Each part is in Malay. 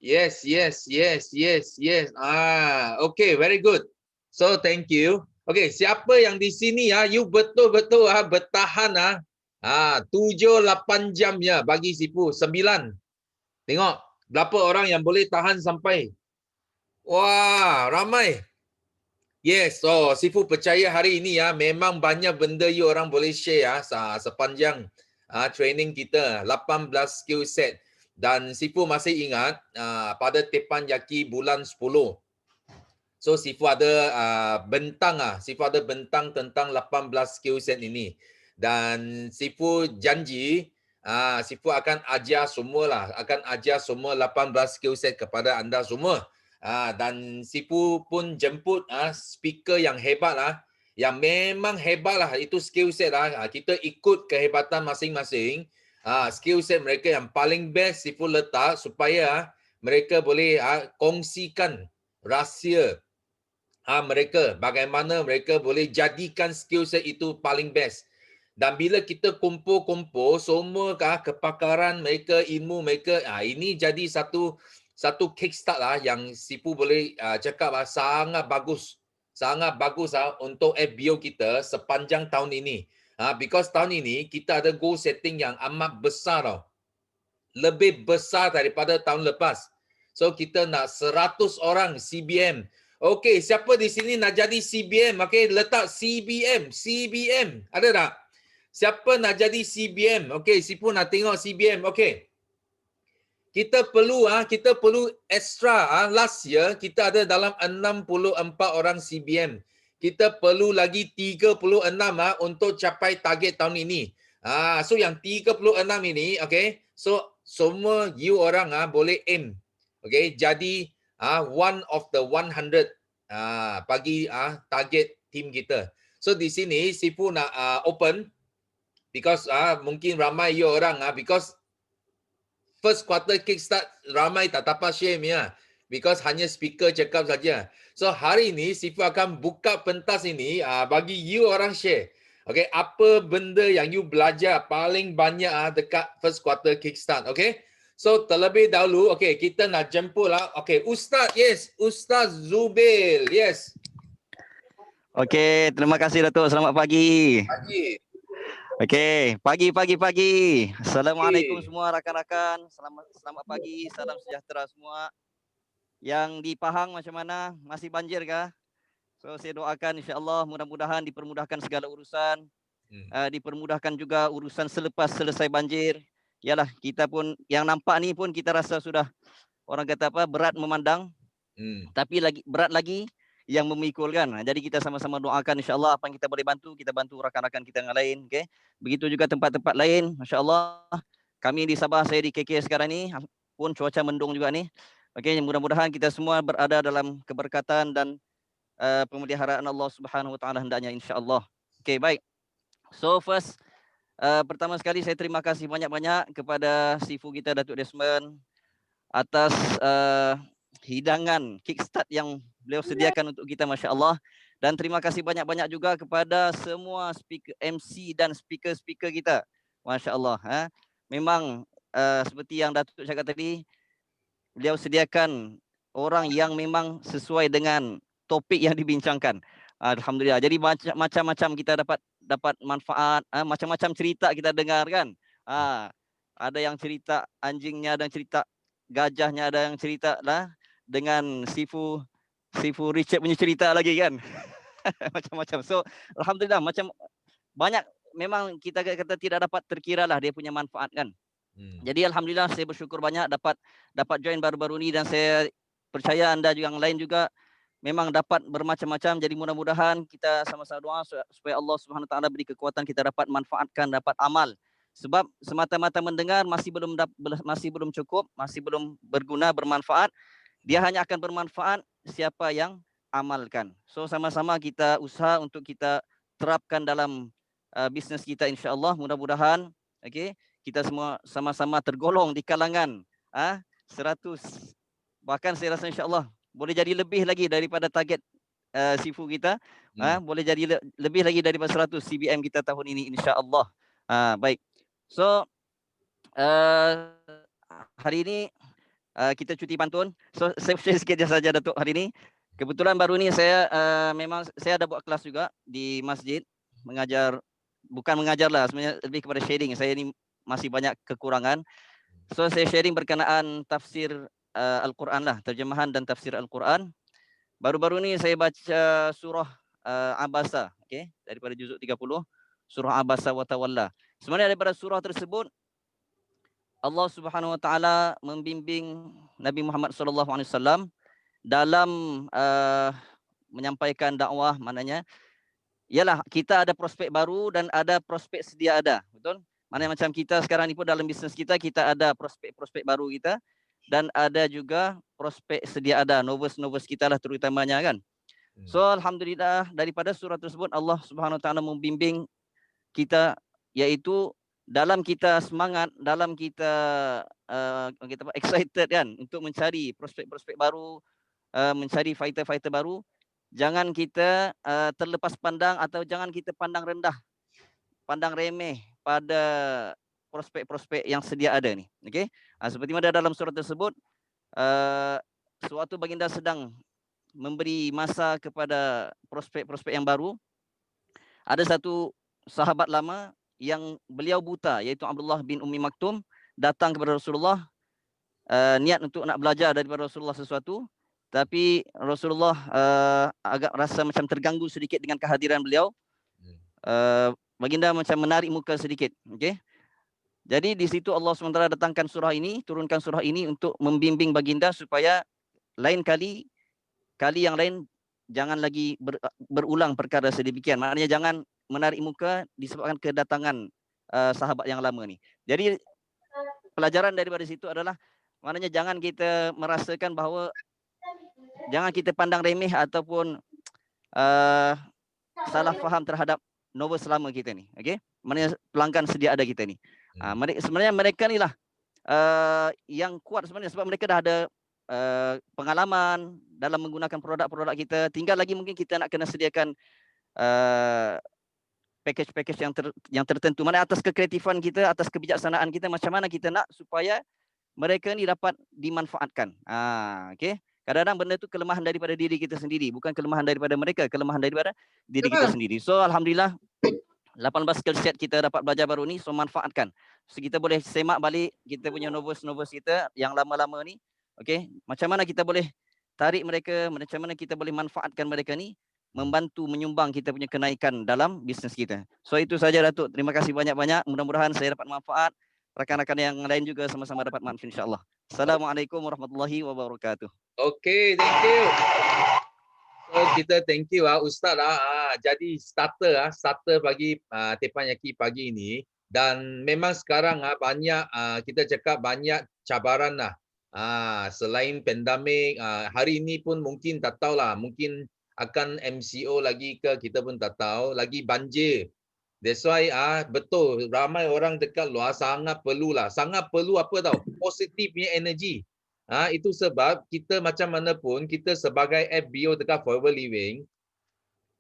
Yes. Okay, very good. So thank you. Okay, siapa yang di sini you betul-betul bertahan 7-8 jam ya bagi Sifu 9. Tengok berapa orang yang boleh tahan sampai. Wah, ramai. Yes, Sifu percaya hari ini memang banyak benda you orang boleh share sepanjang training kita 18 skill set. Dan Sifu masih ingat pada Teppanyaki bulan 10. So Sifu ada Sifu ada bentang tentang 18 skill set ini. Dan Sifu janji Sifu akan ajar semua 18 skill set kepada anda semua. Dan Sifu pun jemput speaker yang hebat yang memang hebat itu skill set kita ikut kehebatan masing-masing. Skill set mereka yang paling best Sifu letak supaya mereka boleh kongsikan rahsia mereka, bagaimana mereka boleh jadikan skill set itu paling best. Dan bila kita kumpul-kumpul semua kepakaran mereka, ilmu mereka, ini jadi satu kickstart yang Sifu boleh cakap sangat bagus. Sangat bagus untuk FBO kita sepanjang tahun ini. Because tahun ini kita ada goal setting yang amat besar tau. Lebih besar daripada tahun lepas. So kita nak 100 orang CBM. Okey, siapa di sini nak jadi CBM? Okey, letak CBM. Ada tak? Siapa nak jadi CBM? Okey, Sipu nak tengok CBM. Okey. Kita perlu extra last year kita ada dalam 64 orang CBM. Kita perlu lagi 36 untuk capai target tahun ini. So yang 36 ini, okay, so semua you orang boleh aim. Okay, jadi one of the 100 bagi target team kita. So di sini Sifu nak open because mungkin ramai you orang because first quarter kickstart ramai tak dapat share because hanya speaker cakap saja. So hari ini Sifu akan buka pentas ini bagi you orang share. Okay, apa benda yang you belajar paling banyak dekat first quarter kickstart. Okay, so terlebih dahulu, okay, kita nak jemput Okay, Ustaz, yes, Ustaz Zubil, yes. Okay, terima kasih Datuk. Selamat pagi. Pagi. Okey, pagi. Assalamualaikum semua rakan-rakan. Selamat pagi, salam sejahtera semua. Yang di Pahang macam mana? Masih banjir kah? So saya doakan insya-Allah mudah-mudahan dipermudahkan segala urusan. Dipermudahkan juga urusan selepas selesai banjir. Yalah, kita pun yang nampak ni pun kita rasa sudah orang kata apa berat memandang. Tapi berat lagi yang memikulkan. Jadi kita sama-sama doakan insya-Allah apa yang kita boleh bantu, kita bantu rakan-rakan kita yang lain, okey. Begitu juga tempat-tempat lain, masya-Allah. Kami di Sabah, saya di KK sekarang ni pun cuaca mendung juga ni. Okey, mudah-mudahan kita semua berada dalam keberkatan dan pemeliharaan Allah Subhanahu Wa Taala hendaknya insya-Allah. Okey, baik. So first pertama sekali saya terima kasih banyak-banyak kepada Sifu kita Datuk Desmond atas hidangan kickstart yang beliau sediakan untuk kita, masya-Allah. Dan terima kasih banyak-banyak juga kepada semua speaker MC dan speaker-speaker kita, masya-Allah. Memang seperti yang Datuk cakap tadi, beliau sediakan orang yang memang sesuai dengan topik yang dibincangkan. Alhamdulillah. Jadi macam-macam kita dapat manfaat, macam-macam cerita kita dengar kan. Ada yang cerita anjingnya, ada yang cerita gajahnya, ada yang cerita lah dengan Sifu Richard punya cerita lagi kan. Macam-macam. So alhamdulillah, macam banyak memang kita kata tidak dapat terkira lah dia punya manfaat kan. Jadi alhamdulillah saya bersyukur banyak dapat join baru-baru ni, dan saya percaya anda juga yang lain juga memang dapat bermacam-macam. Jadi mudah-mudahan kita sama-sama doa supaya Allah Subhanahu Wa Taala beri kekuatan kita dapat manfaatkan, dapat amal. Sebab semata-mata mendengar masih belum cukup, masih belum berguna, bermanfaat. Dia hanya akan bermanfaat siapa yang amalkan. So sama-sama kita usaha untuk kita terapkan dalam bisnes kita insya-Allah. Mudah-mudahan okey, kita semua sama-sama tergolong di kalangan 100, bahkan saya rasa insya-Allah boleh jadi lebih lagi daripada target Sifu kita. Boleh jadi lebih lagi daripada 100 CBM kita tahun ini insya-Allah. Baik. So hari ini kita cuti pantun. So saya share sikit saja Datuk hari ini. Kebetulan baru ni saya memang saya ada buat kelas juga di masjid, mengajar, bukan mengajar lah, sebenarnya lebih kepada sharing. Saya ni masih banyak kekurangan. So saya sharing berkenaan tafsir Al-Quran lah, terjemahan dan tafsir Al-Quran. Baru-baru ni saya baca surah Abasa, okey, daripada juzuk 30, surah Abasa wa Tawalla. Sebenarnya daripada surah tersebut Allah Subhanahu Wa Taala membimbing Nabi Muhammad sallallahu alaihi wasallam dalam menyampaikan dakwah, maknanya ialah kita ada prospek baru dan ada prospek sedia ada, betul? Maknanya macam kita sekarang ni pun dalam bisnes kita ada prospek-prospek baru kita dan ada juga prospek sedia ada, novus kita lah terutamanya kan. So alhamdulillah daripada surah tersebut Allah Subhanahu Wa Taala membimbing kita, iaitu dalam kita semangat, dalam kita excited kan untuk mencari prospek-prospek baru, mencari fighter-fighter baru, jangan kita terlepas pandang atau jangan kita pandang rendah, pandang remeh pada prospek-prospek yang sedia ada ni. Okey, seperti mana dalam surah tersebut, sewaktu baginda sedang memberi masa kepada prospek-prospek yang baru, ada satu sahabat lama yang beliau buta, iaitu Abdullah bin Ummi Maktum, datang kepada Rasulullah, niat untuk nak belajar daripada Rasulullah sesuatu, tapi Rasulullah agak rasa macam terganggu sedikit dengan kehadiran beliau. Baginda macam menarik muka sedikit. Okey. Jadi di situ Allah SWT datangkan surah ini, turunkan surah ini untuk membimbing baginda supaya lain kali yang lain jangan lagi berulang perkara sedemikian. Maknanya jangan menarik muka disebabkan kedatangan sahabat yang lama ni. Jadi pelajaran daripada situ adalah maknanya jangan kita merasakan bahawa, jangan kita pandang remeh ataupun salah faham terhadap novel selama kita ni. Okey, maknanya pelanggan sedia ada kita ni. Sebenarnya mereka ni lah yang kuat sebenarnya, sebab mereka dah ada pengalaman dalam menggunakan produk-produk kita. Tinggal lagi mungkin kita nak kena sediakan package yang tertentu. Mana atas kekreatifan kita, atas kebijaksanaan kita, macam mana kita nak supaya mereka ni dapat dimanfaatkan. Okey. Kadang-kadang benda tu kelemahan daripada diri kita sendiri, bukan kelemahan daripada mereka, kelemahan daripada diri kita sendiri. So alhamdulillah 18 skill set kita dapat belajar baru ni, so manfaatkan. So kita boleh semak balik kita punya novus kita yang lama-lama ni. Okey, macam mana kita boleh tarik mereka, macam mana kita boleh manfaatkan mereka ni, membantu menyumbang kita punya kenaikan dalam bisnes kita. So itu saja Datuk. Terima kasih banyak-banyak. Mudah-mudahan saya dapat manfaat. Rakan-rakan yang lain juga sama-sama dapat manfaat insya-Allah. Assalamualaikum warahmatullahi wabarakatuh. Okay, thank you. So kita thank you Ustaz jadi starter bagi Teppanyaki pagi ini, dan memang sekarang banyak kita cakap banyak cabaran lah. Selain pandemik, hari ini pun mungkin tak tahulah, mungkin akan MCO lagi ke, kita pun tak tahu, lagi banjir. That's why betul ramai orang dekat luar sangat perlu apa tahu, positif punya energy. Itu sebab kita macam mana pun, kita sebagai FBO dekat Forever Living,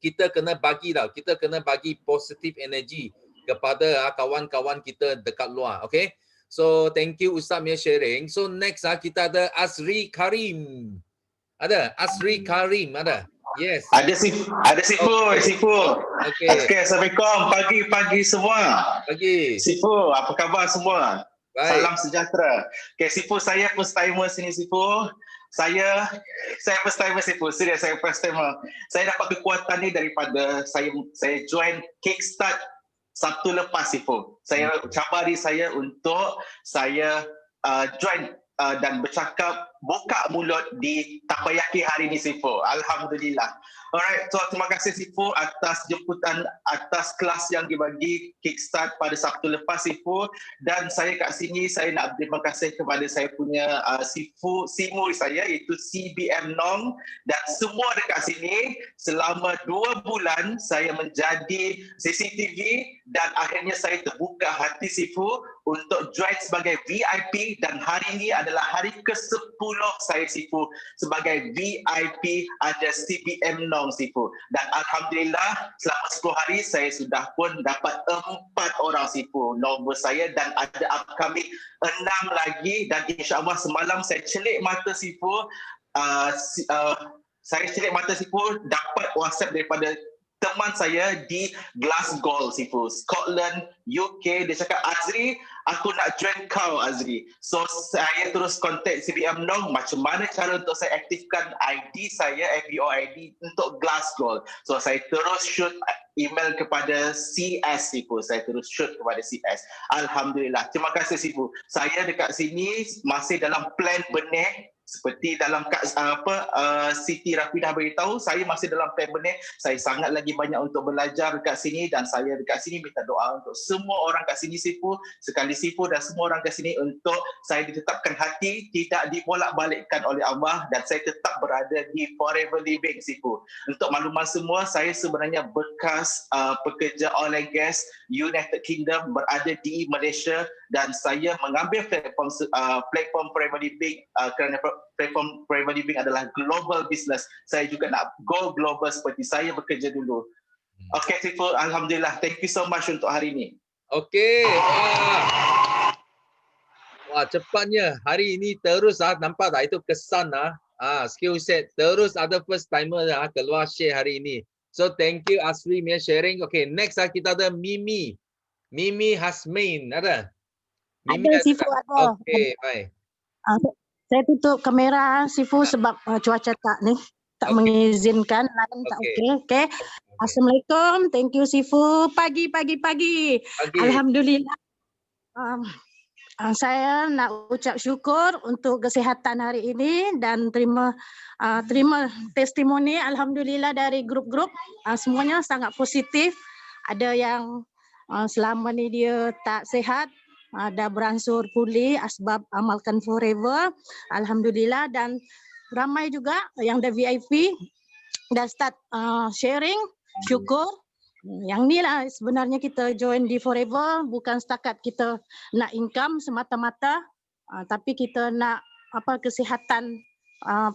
kita kena bagi positif energy kepada kawan-kawan kita dekat luar. Okay, so thank you Ustaz punya sharing. So next kita ada Asri Karim. Yes. Ada Sifu. Okay, Assalamualaikum. Pagi semua. Pagi. Sifu, apa khabar semua? Baik. Salam sejahtera. Okay, Sifu, saya first timer sini Sifu. Saya first timer Sifu. Serius, saya first timer. Saya dapat kekuatan ni daripada saya join Kickstart Sabtu lepas Sifu. Saya cabar diri saya untuk saya join dan bercakap, buka mulut di Teppanyaki hari ini Sifu. Alhamdulillah. Alright, so terima kasih Sifu atas jemputan, atas kelas yang dibagi Kickstart pada Sabtu lepas Sifu. Dan saya kat sini, saya nak berterima kasih kepada saya punya Simu saya, iaitu CBM Nong, dan semua dekat sini. Selama 2 bulan saya menjadi CCTV dan akhirnya saya terbuka hati Sifu untuk join sebagai VIP, dan hari ini adalah hari ke-10 saya Sifu sebagai VIP ada CBM Nong Sifu. Dan Alhamdulillah selama 10 hari saya sudah pun dapat 4 orang Sifu nombor saya, dan ada upcoming 6 lagi, dan insyaAllah semalam saya celik mata Sifu, saya celik mata Sifu dapat WhatsApp daripada teman saya di Glasgow Sifu, Scotland, UK. Dia cakap, Azri, aku nak join kau Azri. So saya terus kontak CBM Nong, macam mana cara untuk saya aktifkan ID saya, FBO ID untuk Glasgow. So saya terus shoot email kepada CS Sifu, saya terus shoot kepada CS. Alhamdulillah, terima kasih Sifu. Saya dekat sini masih dalam plan benih, seperti dalam Siti Rafidah beritahu, saya masih dalam plan benih. Saya sangat lagi banyak untuk belajar dekat sini, dan saya dekat sini minta doa untuk semua orang kat sini Sifu, sekali Sifu dan semua orang kat sini, untuk saya ditetapkan hati, tidak dibolak-balikkan oleh Allah, dan saya tetap berada di Forever Living Sifu. Untuk makluman semua, saya sebenarnya bekas pekerja oil and gas United Kingdom, berada di Malaysia, dan saya mengambil platform Forever Living kerana platform Forever Living adalah global business. Saya juga nak go global seperti saya bekerja dulu. Okay Sifu, Alhamdulillah. Thank you so much untuk hari ini. Okey. Wah, cepatnya. Hari ini terus nampak tak itu kesan skill set. Terus ada first timer keluar share hari ini. So thank you Asri punya sharing. Okay, next kita ada Mimi. Mimi Hasmin. Ada? Mimi Ada Sifu, tak? ada. Okey, baik. Saya tutup kamera Sifu sebab cuaca tak Okey. mengizinkan, lain tak Okey. okey. Okey. Assalamualaikum. Thank you Sifu. Pagi. Pagi. Alhamdulillah. Saya nak ucap syukur untuk kesihatan hari ini, dan terima testimoni alhamdulillah dari grup-grup, semuanya sangat positif. Ada yang selama ni dia tak sihat, dah beransur pulih sebab amalkan Forever, alhamdulillah. Dan ramai juga yang dah VIP dah start sharing, syukur. Yang ni lah sebenarnya kita join di Forever, bukan setakat kita nak income semata-mata, tapi kita nak kesihatan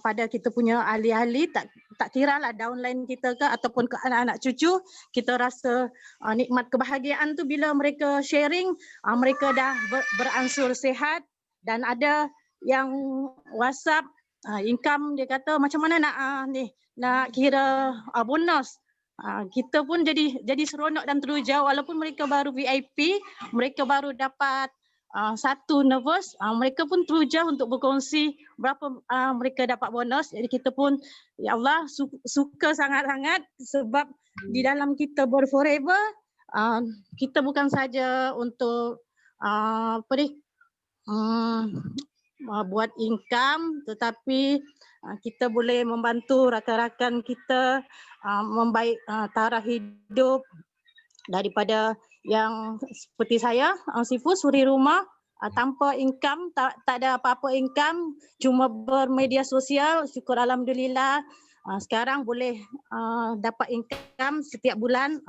pada kita punya ahli-ahli, tak kira lah downline kita ke ataupun ke anak-anak cucu. Kita rasa nikmat kebahagiaan tu bila mereka sharing, mereka dah beransur sihat. Dan ada yang WhatsApp income, dia kata macam mana nak kira bonus. Kita pun jadi seronok dan teruja, walaupun mereka baru VIP, mereka baru dapat satu nervous, mereka pun teruja untuk berkongsi berapa mereka dapat bonus. Jadi kita pun ya Allah suka sangat-sangat, sebab di dalam kita berforever, kita bukan saja untuk buat income, tetapi kita boleh membantu rakan-rakan kita membaik taraf hidup daripada yang seperti saya, Sifu suri rumah, tanpa income, tak ada apa-apa income, cuma bermedia sosial. Syukur alhamdulillah sekarang boleh dapat income setiap bulan.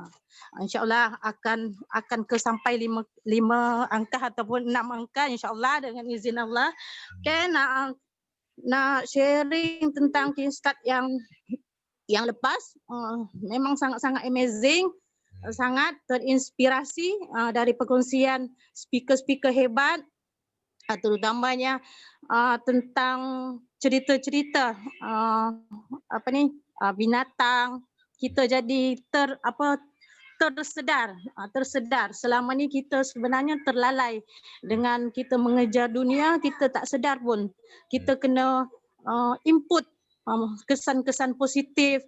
InsyaAllah akan ke sampai 5 angka ataupun 6 angka insyaAllah dengan izin Allah. Okay, nak sharing tentang Kickstart yang lepas, memang sangat-sangat amazing, sangat terinspirasi dari perkongsian speaker-speaker hebat, terutamanya tentang cerita-cerita binatang. Kita jadi tersedar. Selama ni kita sebenarnya terlalai dengan kita mengejar dunia, kita tak sedar pun. Kita kena input kesan-kesan positif,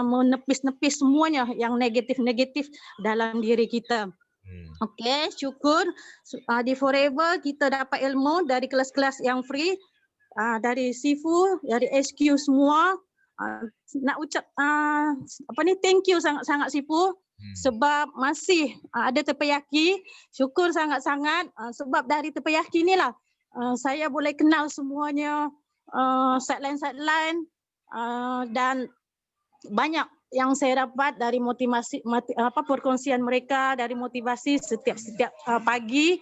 menepis-nepis semuanya yang negatif-negatif dalam diri kita. Okey, syukur di Forever kita dapat ilmu dari kelas-kelas yang free, dari Sifu, dari SQ semua. Nak ucap thank you sangat-sangat Sifu, sebab masih ada terpeyaki. Syukur sangat-sangat sebab dari terpeyaki inilah saya boleh kenal semuanya, sideline, dan banyak yang saya dapat dari motivasi perkongsian mereka, dari motivasi setiap pagi.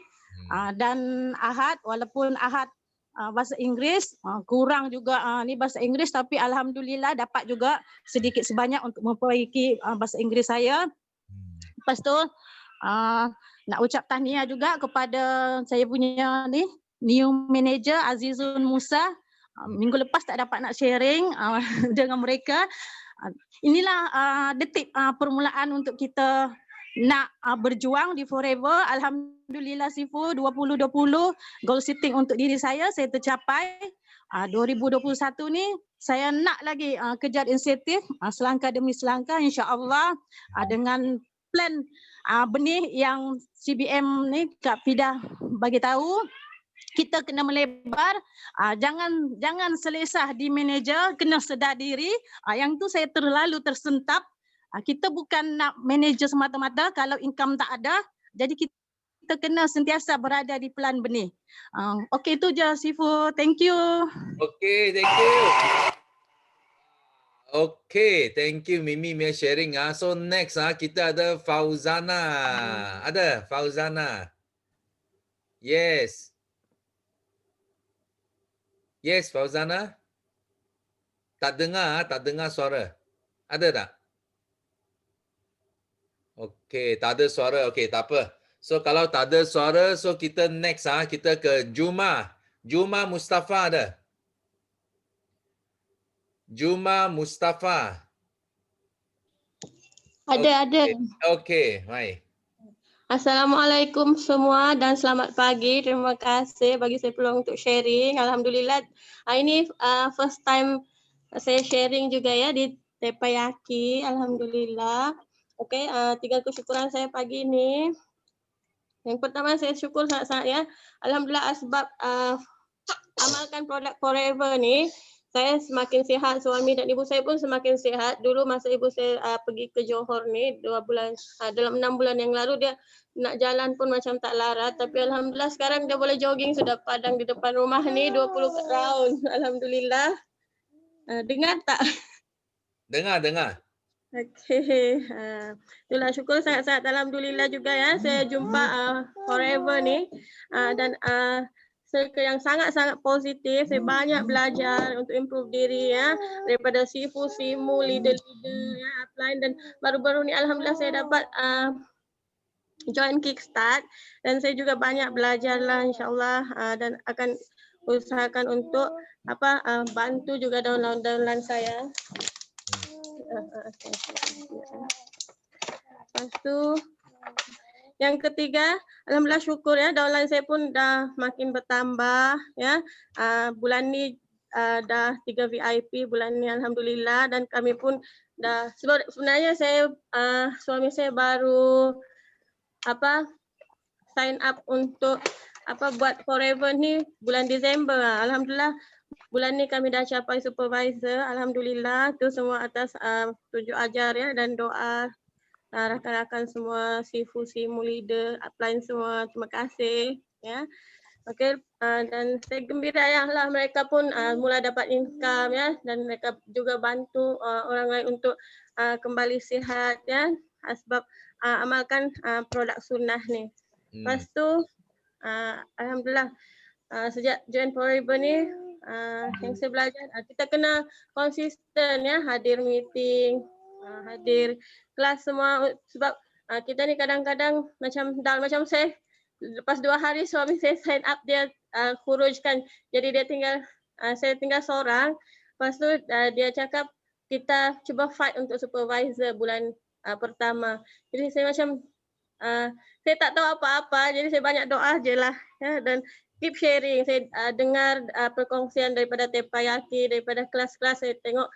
Dan Ahad, walaupun Ahad bahasa Inggeris kurang juga ni bahasa Inggeris, tapi alhamdulillah dapat juga sedikit sebanyak untuk memperbaiki bahasa Inggeris saya. Lepas tu nak ucap tahniah juga kepada saya punya ni new manager Azizun Musa. Minggu lepas tak dapat nak sharing dengan mereka. Inilah detik permulaan untuk kita nak berjuang di Forever. Alhamdulillah Sifu 2020 goal setting untuk diri saya tercapai. 2021 ni saya nak lagi kejar inisiatif selangkah demi selangkah, insya-Allah dengan plan benih yang CBM ni Kak Fidah bagi tahu. Kita kena melebar, jangan selesah di manager, kena sedar diri. Yang tu saya terlalu tersentap. Kita bukan nak manager semata-mata kalau income tak ada. Jadi kita kena sentiasa berada di pelan benih. Okey, itu je Sifu. Thank you. Okay, thank you. Okay, thank you Mimi punya sharing. So next kita ada Fauzana. Ada Fauzana. Yes. Yes, Fauzana. Tak dengar suara. Ada tak? Okey, tak ada suara. Okey, tak apa. So kalau tak ada suara, so kita next kita ke Juma. Juma Mustafa ada. Juma Mustafa. Ada. Okey, mai. Assalamualaikum semua dan selamat pagi. Terima kasih bagi saya peluang untuk sharing. Alhamdulillah, ini first time saya sharing juga ya di Tepayaki. Alhamdulillah. Okey, 3 kesyukuran saya pagi ini. Yang pertama saya syukur sangat-sangat ya. Alhamdulillah sebab amalkan produk Forever ni, saya semakin sihat, suami dan ibu saya pun semakin sihat. Dulu masa ibu saya pergi ke Johor ni 2 bulan, dalam 6 bulan yang lalu dia nak jalan pun macam tak larat. Tapi alhamdulillah sekarang dia boleh jogging sudah padang di depan rumah ni 20 round. Alhamdulillah. Dengar tak? Dengar. Okey. Itulah syukur sangat-sangat alhamdulillah juga ya saya jumpa Forever ni dan yang sangat-sangat positif. Saya banyak belajar untuk improve diri ya, daripada Sifu, Simu, leader-leader ya, upline, dan baru-baru ni alhamdulillah saya dapat join Kickstart dan saya juga banyak belajar lah insya-Allah dan akan usahakan untuk bantu juga downline saya. Lepas tu yang ketiga, alhamdulillah syukur ya, downline saya pun dah makin bertambah ya. Bulan ni dah 3 VIP bulan ni alhamdulillah, dan kami pun dah sebenarnya saya suami saya baru sign up untuk buat Forever ni bulan Disember. Alhamdulillah bulan ni kami dah capai supervisor. Alhamdulillah, tu semua atas tunjuk ajar ya dan doa rakan-rakan semua, Sifu, Simu, leader, upline semua. Terima kasih ya. Okey, dan saya gembira ya lah mereka pun mula dapat income ya, dan mereka juga bantu orang lain untuk kembali sihat ya, sebab amalkan produk sunnah ni. Lepas tu alhamdulillah sejak join Forever ni yang saya belajar, kita kena konsisten ya, hadir meeting, hadir kelas semua, sebab kita ni kadang-kadang macam down. Macam saya lepas 2 hari suami saya sign up, dia khurujkan, jadi dia tinggal saya tinggal seorang. Lepas tu dia cakap kita cuba fight untuk supervisor bulan pertama. Jadi saya macam saya tak tahu apa-apa, jadi saya banyak doa je lah ya, dan keep sharing. Saya dengar perkongsian daripada Tepayaki, daripada kelas-kelas. Saya tengok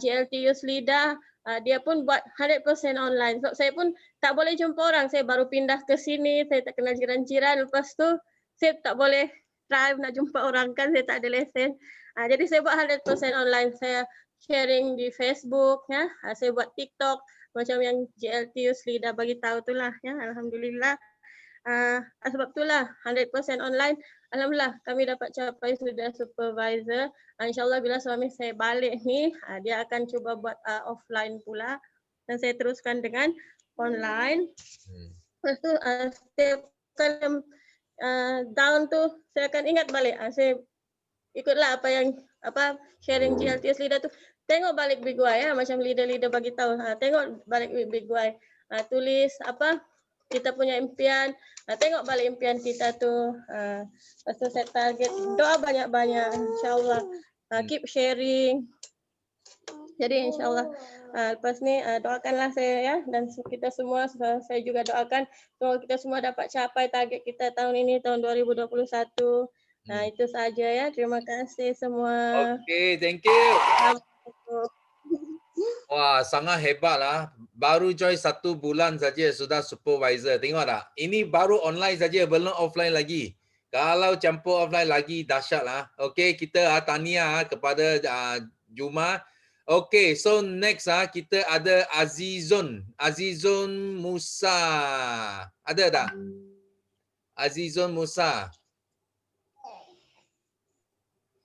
GLT Youth Leader, dia pun buat 100% online. So, saya pun tak boleh jumpa orang. Saya baru pindah ke sini, saya tak kenal jiran-jiran. Lepas tu saya tak boleh drive nak jumpa orang kan, saya tak ada lesen. Jadi saya buat 100% online. Saya sharing di Facebook ya. Saya buat TikTok macam yang GLT Youth Leader bagi tahu itulah ya. Alhamdulillah. Sebab itulah 100% online. Alhamdulillah kami dapat capai sudah supervisor. InsyaAllah bila suami saya balik ni, dia akan cuba buat offline pula, dan saya teruskan dengan online. Lepas tu setiap kali down tu saya akan ingat balik. Saya ikutlah apa yang sharing GLTS leader tu. Tengok balik Big Y ya, macam leader-leader bagi tahu. Tengok balik Big Y. Tulis kita punya impian. Tengok balik impian kita tu. Lepas tu set target. Doa banyak-banyak insya-Allah. Keep sharing. Jadi insya-Allah lepas ni doakanlah saya ya, dan kita semua, saya juga doakan semoga kita semua dapat capai target kita tahun ini, tahun 2021. Itu saja ya. Terima kasih semua. Okay, thank you. Wah, sangat hebat lah. Baru join 1 bulan saja sudah supervisor. Tengok tak? Ini baru online saja, belum offline lagi. Kalau campur offline lagi dahsyat lah. Okay, kita tahniah kepada Juma. Okay, so next kita ada Azizun Musa. Ada tak? Azizun Musa.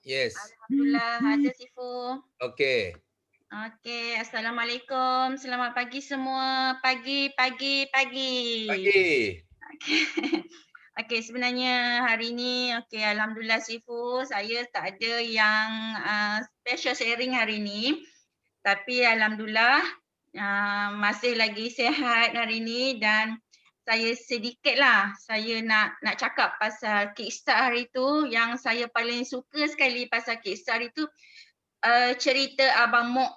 Yes. Alhamdulillah ada Sifu. Okay. Okey, Assalamualaikum. Selamat pagi semua. Pagi. Pagi. Okey, sebenarnya hari ni alhamdulillah Sifu, saya tak ada yang special sharing hari ni. Tapi alhamdulillah masih lagi sihat hari ni, dan saya sedikitlah saya nak cakap pasal Kickstart hari tu. Yang saya paling suka sekali pasal Kickstart itu cerita Abang Mok.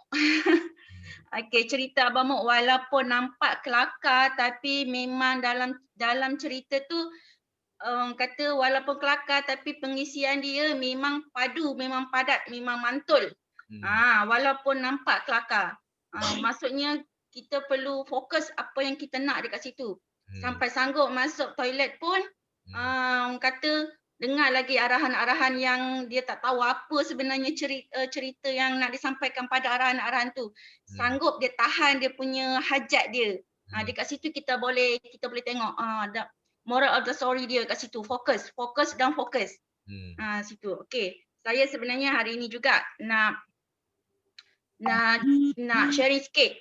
Okey, cerita Abang Mok walaupun nampak kelakar tapi memang dalam cerita tu kata walaupun kelakar tapi pengisian dia memang padu, memang padat, memang mantul. Walaupun nampak kelakar. Maksudnya kita perlu fokus apa yang kita nak dekat situ. Sampai sanggup masuk toilet pun kata dengar lagi arahan-arahan yang dia tak tahu apa sebenarnya cerita yang nak disampaikan pada arahan-arahan tu. Sanggup dia tahan dia punya hajat dia. Dekat situ kita boleh tengok moral of the story dia kat situ. Fokus dan fokus. Situ. Okey. Saya sebenarnya hari ini juga nak sharing sikit.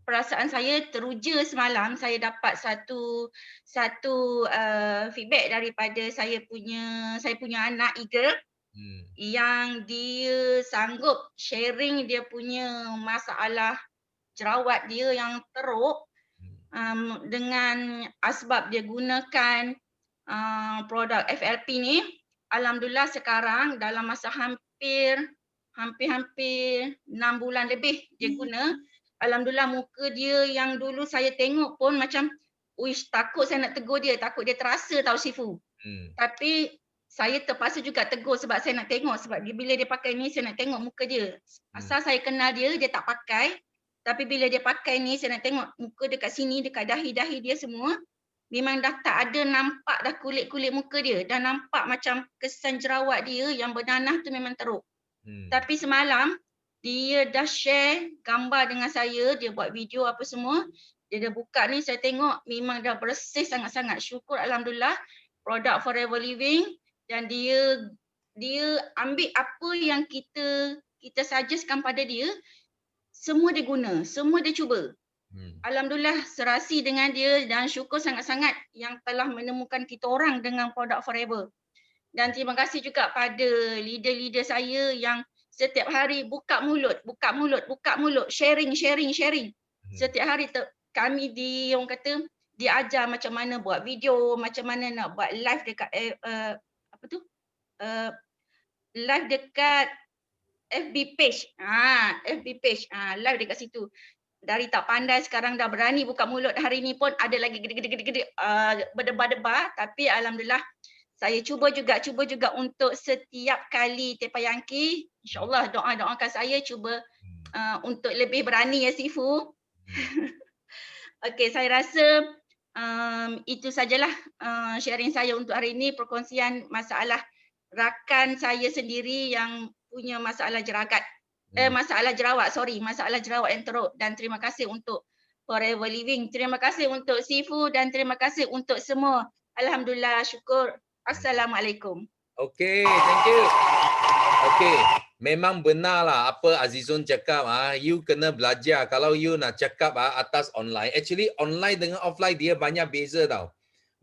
Perasaan saya teruja semalam saya dapat satu feedback daripada saya punya anak Eagle yang dia sanggup sharing dia punya masalah jerawat dia yang teruk dengan asbab dia gunakan produk FLP ni. Alhamdulillah sekarang dalam masa hampir 6 bulan lebih dia guna. Alhamdulillah muka dia yang dulu saya tengok pun macam takut saya nak tegur dia, takut dia terasa tahu Sifu. Tapi saya terpaksa juga tegur sebab saya nak tengok, sebab bila dia pakai ni saya nak tengok muka dia. Asal saya kenal dia tak pakai, tapi bila dia pakai ni saya nak tengok muka dekat sini, dekat dahi-dahi dia semua memang dah tak ada nampak dah kulit-kulit muka dia, dah nampak macam kesan jerawat dia yang bernanah tu memang teruk. Tapi semalam dia dah share gambar dengan saya, dia buat video apa semua. Dia dah buka ni saya tengok memang dah bersih sangat-sangat. Syukur alhamdulillah produk Forever Living, dan dia ambil apa yang kita suggestkan pada dia, semua dia guna, semua dia cuba. Alhamdulillah serasi dengan dia, dan syukur sangat-sangat yang telah menemukan kita orang dengan produk Forever. Dan terima kasih juga pada leader-leader saya yang setiap hari buka mulut, sharing. Setiap hari kami diajar macam mana buat video, macam mana nak buat live dekat live dekat FB page. FB page. Live dekat situ. Dari tak pandai sekarang dah berani buka mulut. Hari ni pun ada lagi gede-gede berdebar-debar, tapi alhamdulillah saya cuba juga untuk setiap kali Tepayangki, insya-Allah doakan saya cuba untuk lebih berani ya Sifu. Okey, saya rasa itu sajalah sharing saya untuk hari ini, perkongsian masalah rakan saya sendiri yang punya masalah masalah jerawat yang teruk. Dan terima kasih untuk Forever Living, terima kasih untuk Sifu, dan terima kasih untuk semua. Alhamdulillah, syukur. Assalamualaikum. Okay, thank you. Okay, memang benarlah apa Azizun cakap. You kena belajar. Kalau you nak cakap atas online. Actually online dengan offline dia banyak beza tau.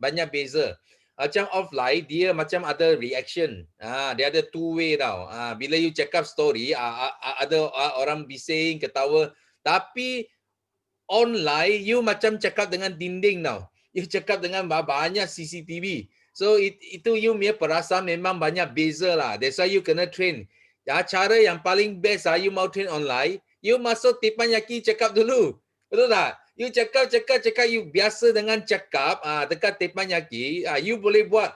Banyak beza. Macam offline dia macam ada reaction. Dia ada two way tau. Bila you cakap story, ada orang bising, ketawa. Tapi online you macam cakap dengan dinding tau. You cakap dengan banyak CCTV. So itu you punya perasaan memang banyak beza lah. That's why you kena train. Cara yang paling best you mau train online, you masuk teppanyaki cakap dulu. Betul tak? You cakap, you biasa dengan cakap dekat teppanyaki, you boleh buat.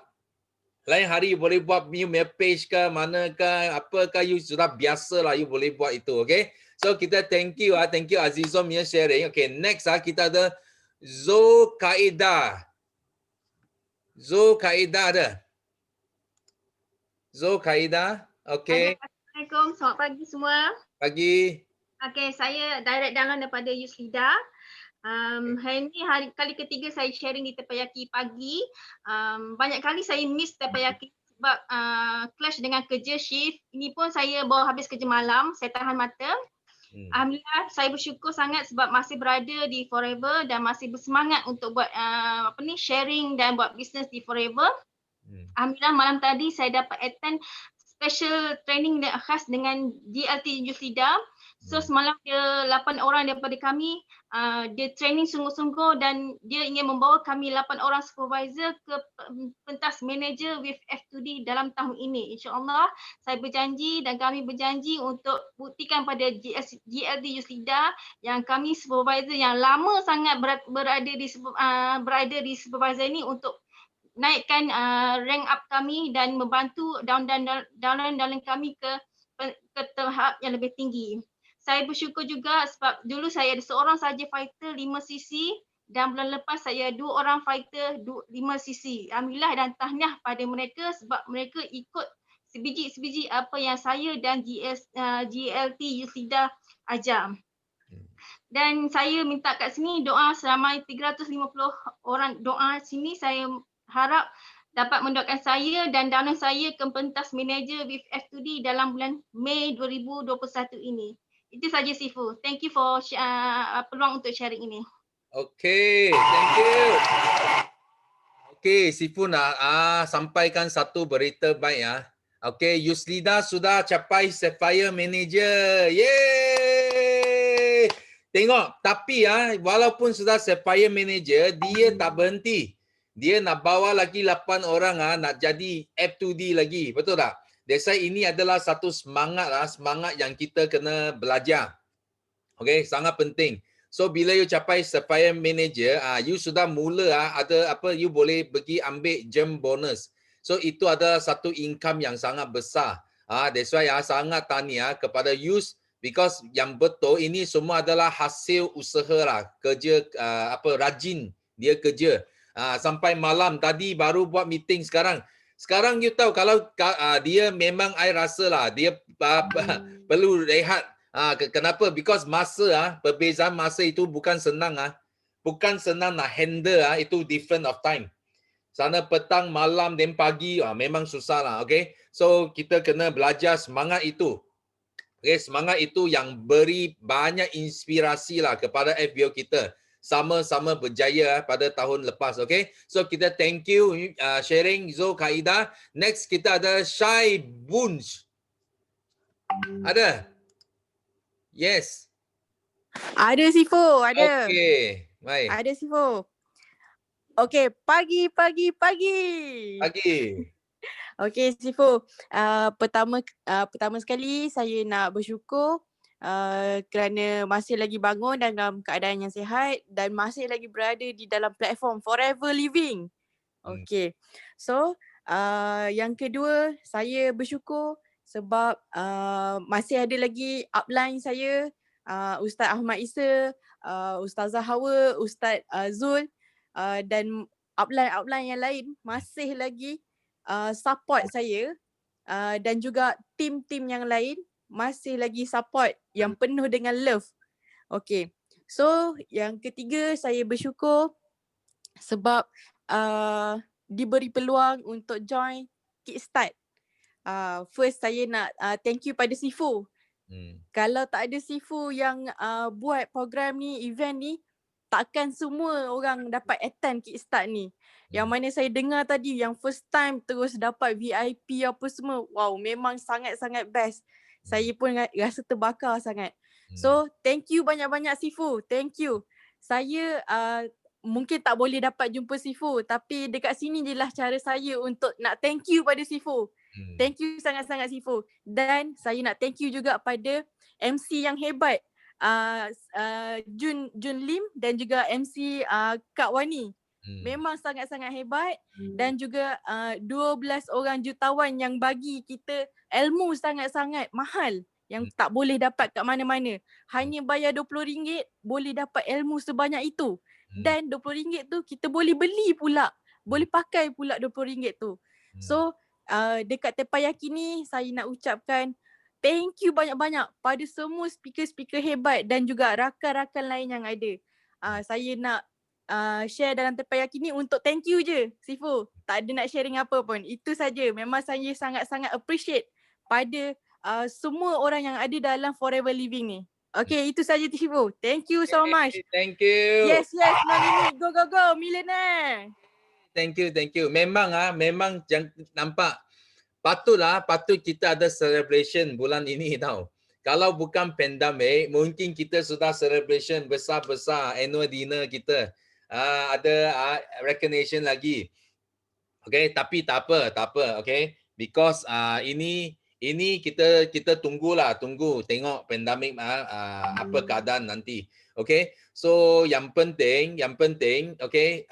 Lain hari you boleh buat you punya page ke, mana ke, apa ke, you sudah biasa lah you boleh buat itu, okay? So kita thank you Azizom punya sharing. Okay, next kita ada Zulkaidah. Zulkaidah, okay. Assalamualaikum, selamat pagi semua. Pagi. Okay, saya direct download daripada Yuslida. Hari ini kali ketiga saya sharing di Teppanyaki pagi. Banyak kali saya miss Teppanyaki sebab clash dengan kerja shift. Ini pun saya baru habis kerja malam, saya tahan mata. Alhamdulillah, saya bersyukur sangat sebab masih berada di Forever dan masih bersemangat untuk buat sharing dan buat bisnes di Forever. Alhamdulillah, malam tadi saya dapat attend special training khas dengan GLT Yuslida. So semalam dia 8 orang daripada kami, dia training sungguh-sungguh dan dia ingin membawa kami 8 orang supervisor ke pentas manager with F2D dalam tahun ini. InsyaAllah saya berjanji dan kami berjanji untuk buktikan pada GLT Yuslida yang kami supervisor yang lama sangat berada di supervisor ini untuk naikkan rank up kami dan membantu downline kami ke tahap yang lebih tinggi. Saya bersyukur juga sebab dulu saya ada seorang saja fighter 5cc dan bulan lepas saya 2 orang fighter 5cc. Alhamdulillah dan tahniah pada mereka sebab mereka ikut sebiji-sebiji apa yang saya dan GLT Yuslida ajar. Dan saya minta kat sini doa seramai 350 orang doa sini, saya harap dapat mendoakan saya dan downline saya ke pentas manager with F2D dalam bulan Mei 2021 ini. Itu saja Sifu. Thank you for peluang untuk sharing ini. Okay, thank you. Okay, Sifu nak sampaikan satu berita baik ya. Okay, Yuslida sudah capai Sapphire Manager. Yeay! Tengok, tapi walaupun sudah Sapphire Manager, dia tak berhenti. Dia nak bawa lagi 8 orang nak jadi F2D lagi. Betul tak? That's why ini adalah satu semangat yang kita kena belajar. Okay, sangat penting. So bila you capai Sapphire Manager, you sudah mula ada you boleh pergi ambil gem bonus. So itu adalah satu income yang sangat besar. That's why sangat tahniah kepada you because yang betul ini semua adalah hasil usaha lah, kerja rajin dia kerja. Sampai malam tadi baru buat meeting sekarang. Sekarang you tahu kalau dia memang I rasa lah dia perlu rehat. Kenapa? Because masa perbezaan masa itu bukan senang bukan senang nak handle itu different of time. Sana petang, malam dan pagi memang susah lah. Okay, so kita kena belajar semangat itu. Okay, semangat itu yang beri banyak inspirasi lah kepada FBO kita. Sama-sama berjaya pada tahun lepas. Okay, so kita thank you sharing Zulkaidah. Next kita ada Shai Bunch. Ada? Yes. Ada Sifu, ada. Okay, baik. Ada Sifu. Okay, pagi. Pagi. Okay Sifu, pertama sekali saya nak bersyukur kerana masih lagi bangun dan dalam keadaan yang sihat dan masih lagi berada di dalam platform Forever Living. Okay, so yang kedua saya bersyukur sebab masih ada lagi upline saya, Ustaz Ahmad Isa, Ustazah Hawa, Ustaz Zul dan upline yang lain masih lagi support saya dan juga tim-tim yang lain masih lagi support yang penuh dengan love. Okay, so yang ketiga saya bersyukur sebab diberi peluang untuk join Kickstart. First saya nak thank you pada Sifu. Kalau tak ada Sifu yang buat program ni, event ni, takkan semua orang dapat attend kickstart ni. Yang mana saya dengar tadi yang first time terus dapat VIP apa semua. Wow, memang sangat-sangat best. Saya pun rasa terbakar sangat. So, thank you banyak-banyak Sifu. Thank you. Saya mungkin tak boleh dapat jumpa Sifu, tapi dekat sini je lah cara saya untuk nak thank you pada Sifu. Thank you sangat-sangat Sifu. Dan saya nak thank you juga pada MC yang hebat. Jun Lim dan juga MC Kak Wani. Memang sangat-sangat hebat dan juga 12 orang jutawan yang bagi kita ilmu sangat-sangat mahal yang tak boleh dapat kat mana-mana. Hanya bayar RM20 boleh dapat ilmu sebanyak itu. Dan RM20 tu kita boleh beli pula. Boleh pakai pula RM20 tu. So dekat Tepayaki ni saya nak ucapkan thank you banyak-banyak pada semua speaker-speaker hebat dan juga rakan-rakan lain yang ada. Saya nak share dalam Tepayaki ni untuk thank you je Sifu. Tak ada nak sharing apa pun. Itu saja. Memang saya sangat-sangat appreciate pada semua orang yang ada dalam Forever Living ni. Okay, itu saja Sifu. Thank you so much. Thank you. Yes, no limit. Go, go, go. Millionaire. Thank you. Memang nampak patut kita ada celebration bulan ini tau. Kalau bukan pandemik, mungkin kita sudah celebration besar-besar annual dinner kita. Ada recognition lagi. Okay, tapi tak apa. Okay, because ini kita tunggu tengok pandemik apa keadaan nanti. Okay, so yang penting okay,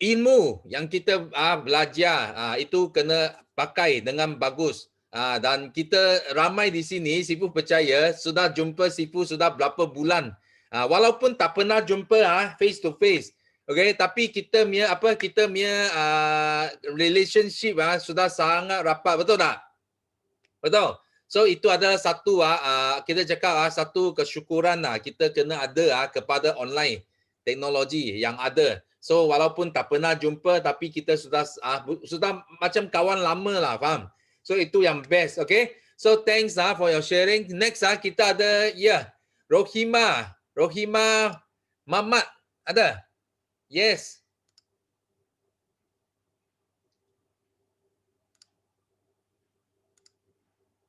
ilmu yang kita belajar itu kena pakai dengan bagus. Dan kita ramai di sini, Sifu percaya sudah jumpa Sifu sudah berapa bulan. Walaupun tak pernah jumpa face to face. Okay, tapi kita punya relationship sudah sangat rapat, betul tak? Betul. So itu adalah satu kita cakap satu kesyukuran kita kena ada kepada online teknologi yang ada. So walaupun tak pernah jumpa tapi kita sudah macam kawan lama lah, faham? So itu yang best, okay? So thanks for your sharing. Next kita ada Rohima Mamat ada. Yes.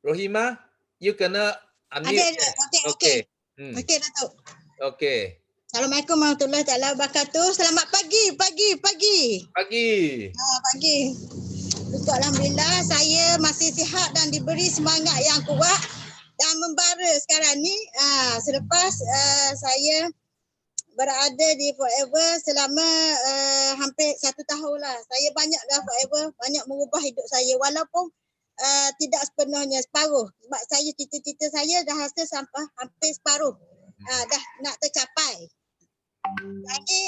Rohima, you kena unmute. Okey, Datuk. Okey. Assalamualaikum warahmatullahi wabarakatuh. Selamat pagi. Pagi. Pagi. Syukur Alhamdulillah saya masih sihat dan diberi semangat yang kuat dan membara sekarang ni. Selepas saya berada di Forever selama hampir 1 tahun lah. Saya banyak dah Forever, banyak mengubah hidup saya walaupun tidak sepenuhnya, separuh. Sebab saya cita-cita saya dah rasa sampai hampir separuh. Dah nak tercapai. Jadi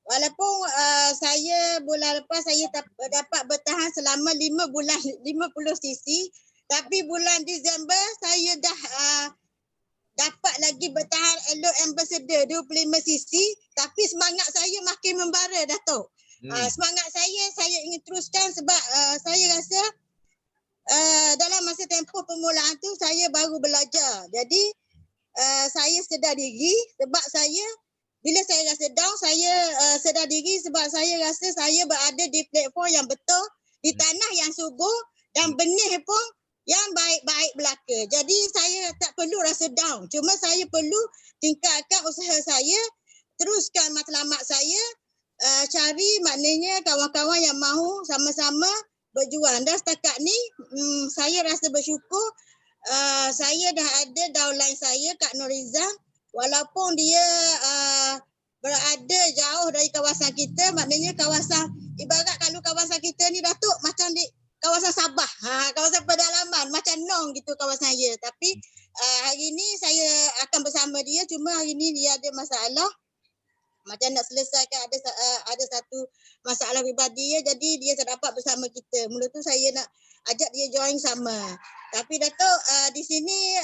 walaupun saya bulan lepas saya dapat bertahan selama 5 bulan 50 cc, tapi bulan Disember saya dah dapat lagi bertahan Elok Ambassador 25 cc, tapi semangat saya makin membara, Datuk. Semangat saya ingin teruskan sebab saya rasa dalam masa tempoh permulaan tu saya baru belajar. Jadi saya sedar diri sebab bila saya rasa down, saya sedar diri sebab saya rasa saya berada di platform yang betul, di tanah yang subur dan benih pun yang baik-baik belaka. Jadi saya tak perlu rasa down. Cuma saya perlu tingkatkan usaha saya, teruskan matlamat saya, cari maknanya kawan-kawan yang mahu sama-sama berjuang. Dan setakat ni saya rasa bersyukur saya dah ada downline saya, Kak Norizan. Walaupun dia berada jauh dari kawasan kita, maknanya kawasan, ibarat kalau kawasan kita ni Datuk macam di kawasan Sabah, kawasan pedalaman, macam Nong gitu kawasan dia. Tapi hari ni saya akan bersama dia, cuma hari ni dia ada masalah. Macam nak selesaikan ada satu masalah pribadi dia, jadi dia tak dapat bersama kita. Mula tu saya nak ajak dia join sama. Tapi Datuk di sini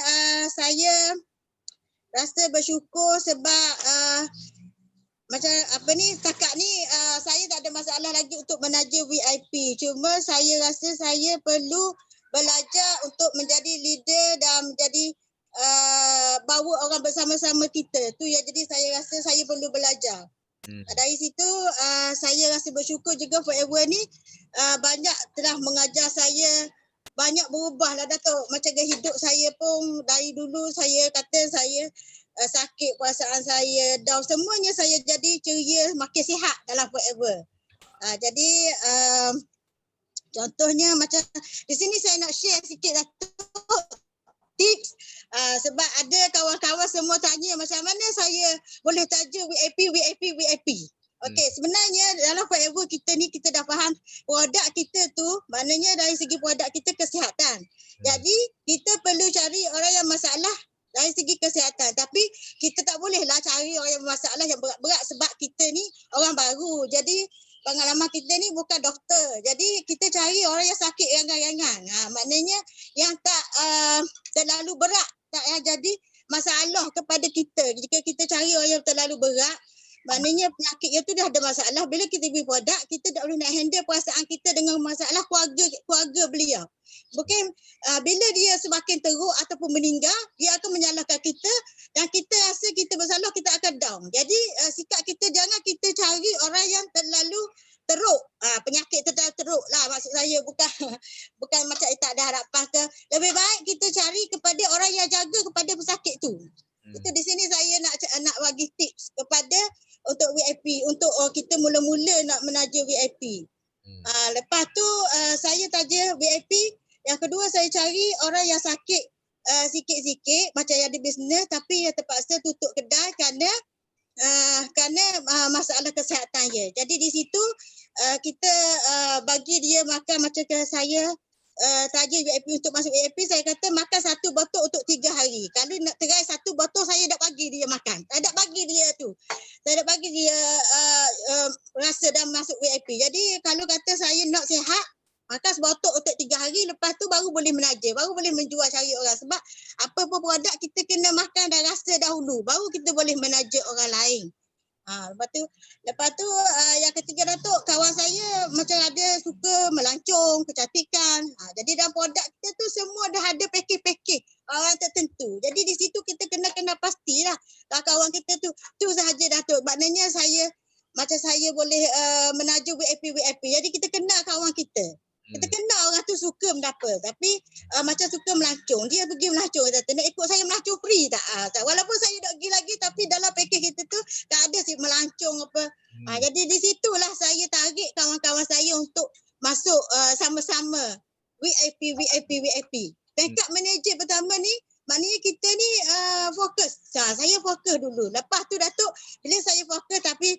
saya rasa bersyukur sebab macam setakat ni saya tak ada masalah lagi untuk menaja VIP. Cuma saya rasa saya perlu belajar untuk menjadi leader dan menjadi bawa orang bersama-sama kita. Tu yang jadi saya rasa saya perlu belajar. Dari situ saya rasa bersyukur juga Forever ni banyak telah mengajar saya, banyak berubah lah Datuk. Macam gaya hidup saya pun dari dulu saya kata saya sakit, perasaan saya down, semuanya saya jadi ceria, makin sihat dalam Forever. Jadi contohnya macam di sini saya nak share sikit Datuk tips sebab ada kawan-kawan semua tanya macam mana saya boleh tajuk VIP. Okey, sebenarnya dalam Forever kita ni kita dah faham produk kita tu maknanya dari segi produk kita kesihatan. Jadi kita perlu cari orang yang masalah dari segi kesihatan. Tapi kita tak bolehlah cari orang yang bermasalah yang berat-berat sebab kita ni orang baru. Jadi pengalaman kita ni bukan doktor. Jadi kita cari orang yang sakit ringan-ringan. Maknanya yang tak terlalu berat, tak jadi masalah kepada kita. Jika kita cari orang yang terlalu berat, maknanya penyakit itu dah ada masalah. Bila kita beri produk, kita tak boleh nak handle perasaan kita dengan masalah keluarga beliau. Bukan bila dia semakin teruk ataupun meninggal, dia akan menyalahkan kita dan kita rasa kita bersalah, kita akan down. Jadi sikap kita jangan kita cari orang yang terlalu teruk. Penyakit teruk lah maksud saya, bukan macam tak ada harapan ke. Lebih baik kita cari kepada orang yang jaga kepada pesakit tu. Itu di sini saya nak bagi tips kepada untuk VIP, untuk kita mula-mula nak menaja VIP. Lepas tu saya taja VIP. Yang kedua saya cari orang yang sakit sikit-sikit macam yang ada bisnes tapi yang terpaksa tutup kedai kerana masalah kesihatan dia. Jadi di situ kita bagi dia makan macam saya taja VIP. Untuk masuk VIP saya kata makan 1 botol untuk 3 hari. Kalau nak terai 1 botol saya dah bagi dia makan. Saya dah bagi dia tu. Saya dah bagi dia rasa dah masuk VIP. Jadi kalau kata saya nak sihat, makan sebotol untuk 3 hari, lepas tu baru boleh menaja, baru boleh menjual cari orang. Sebab apa pun produk kita kena makan dan rasa dahulu, baru kita boleh menaja orang lain. Lepas tu yang ketiga Datuk, kawan saya macam ada suka melancong, kecantikan. Jadi dalam produk kita tu semua dah ada package orang tertentu. Jadi di situ kita kena pastilah kawan kita tu sahaja Datuk. Maknanya macam saya boleh menaja VIP. Jadi kita kenal kawan kita. Kita kenal orang tu suka mendapa. Tapi macam suka melancong. Dia pergi melancong. Kata, nak ikut saya melancong free tak? Walaupun saya tak pergi lagi. Tapi dalam package kita tu tak ada si melancong apa. Jadi di situlah saya tarik kawan-kawan saya untuk masuk sama-sama VIP. Backup manager pertama ni maknanya kita ni fokus. Saya fokus dulu. Lepas tu Datuk, bila saya fokus tapi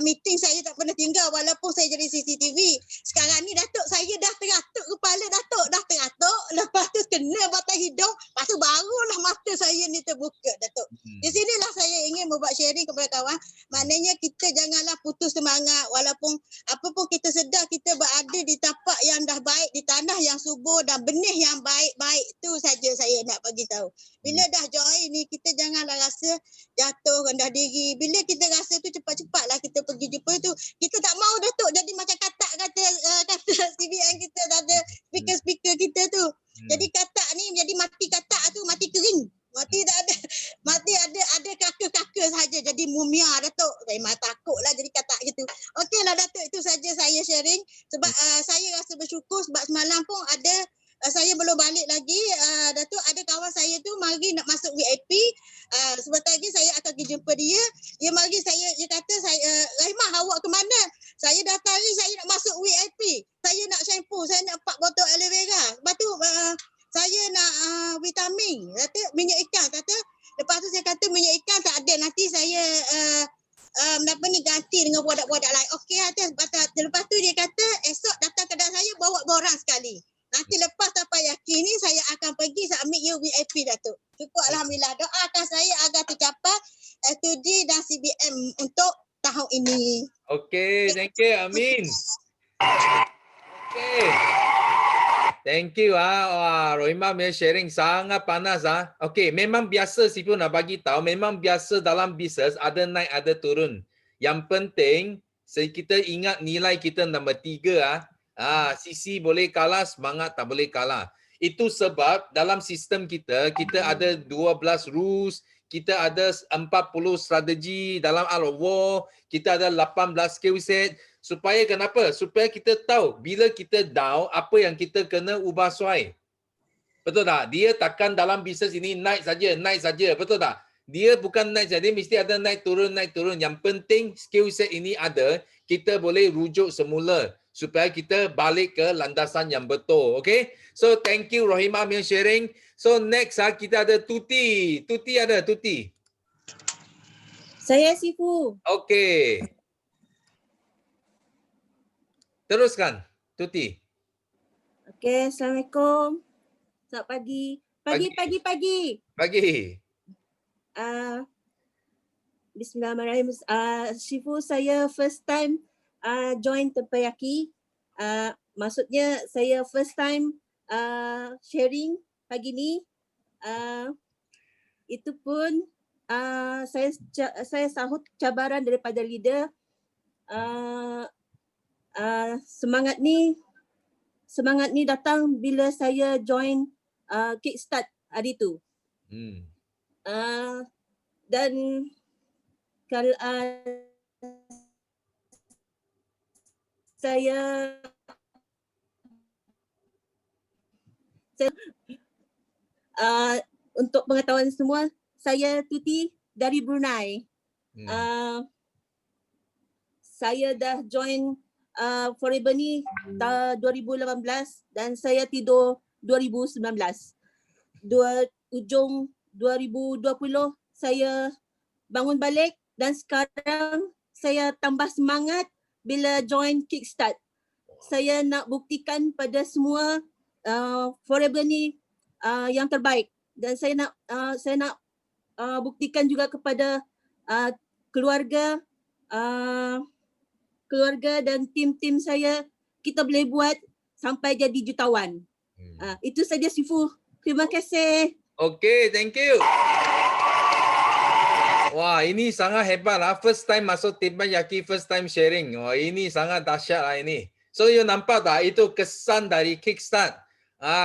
meeting saya tak pernah tinggal walaupun saya jadi CCTV. Sekarang ni Datuk, saya dah teratuk kepala Datuk. Dah teratuk. Lepas tu kena batang hidung. Lepas tu barulah mata saya ni terbuka Datuk. Di sinilah saya ingin membuat sharing kepada kawan. Maknanya kita janganlah putus semangat. Walaupun apa pun kita sedar kita berada di tapak yang dah baik. Di tanah yang subur dan benih yang baik-baik. Tu saja saya nak bagi tahu. Bila dah join ni kita janganlah rasa jatuh rendah diri. Bila kita rasa tu cepat-cepatlah kita pergi jumpa tu. Kita tak mau Datuk jadi macam kata CBN kita ada speaker kita tu. Jadi katak ni jadi mati katak tu, mati kering. Mati tak ada. Mati ada kaka-kaka saja jadi mumia Datuk. Saya memang takutlah jadi katak gitu. Okeylah Datuk, itu saja saya sharing sebab saya rasa bersyukur sebab semalam pun ada saya belum balik lagi. Datuk, ada kawan saya tu mari nak masuk VIP. Sebentar lagi saya akan pergi jumpa dia. Dia mari dia kata Rahimah awak ke mana? Saya dah tarik saya nak masuk VIP. Saya nak shampoo, saya nak 4 botol aloe vera. Lepas tu saya nak vitamin. Kata minyak ikan. Lepas tu saya kata minyak ikan tak ada. Nanti saya ganti dengan produk-produk lain. Okey, lepas tu dia kata esok datang kedai saya bawa borang sekali. Nanti lepas sampai yakin ni saya akan pergi submit you VIP Datuk. Cukup Alhamdulillah. Doakan saya agar tercapai STD dan CBM untuk tahun ini. Okey, thank you Amin. Okey. Thank you Rohimah punya sharing sangat panas Okey, memang biasa Sifu nak bagi tahu, memang biasa dalam bisnes ada naik ada turun. Yang penting kita ingat nilai kita nombor 3 Sisi boleh kalah, semangat tak boleh kalah. Itu sebab dalam sistem kita, kita ada 12 rules, kita ada 40 strategi dalam Art of War, kita ada 18 skill set. Supaya kenapa? Supaya kita tahu bila kita down, apa yang kita kena ubah suai. Betul tak? Dia takkan dalam bisnes ini naik saja. Betul tak? Dia bukan naik saja, dia mesti ada naik turun. Yang penting skill set ini ada, kita boleh rujuk semula supaya kita balik ke landasan yang betul. Okay? So thank you Rohimah punya sharing. So next kita ada Tuti. Tuti. Saya Sifu. Okay. Teruskan Tuti. Okey, Assalamualaikum. Selamat pagi. Pagi. Bismillahirrahmanirrahim. Sifu, saya first time join Teppanyaki. Maksudnya saya first time sharing pagi ni. Itu pun saya sahut cabaran daripada leader. Semangat ni datang bila saya join Kickstart hari tu. Dan kalau saya untuk pengetahuan semua, saya Tuti dari Brunei. Saya dah join Forever ni 2018 dan saya tidur 2019. Ujung 2020 saya bangun balik dan sekarang saya tambah semangat bila join Kickstart. Saya nak buktikan pada semua Forever ni yang terbaik dan saya nak buktikan juga kepada keluarga dan tim-tim saya, kita boleh buat sampai jadi jutawan. Itu saja Sifu. Terima kasih. Okay, thank you. Wah, ini sangat hebat lah. First time masuk Teppanyaki, first time sharing. Wah, ini sangat dahsyat lah ini. So, you nampak tak? Itu kesan dari Kickstart.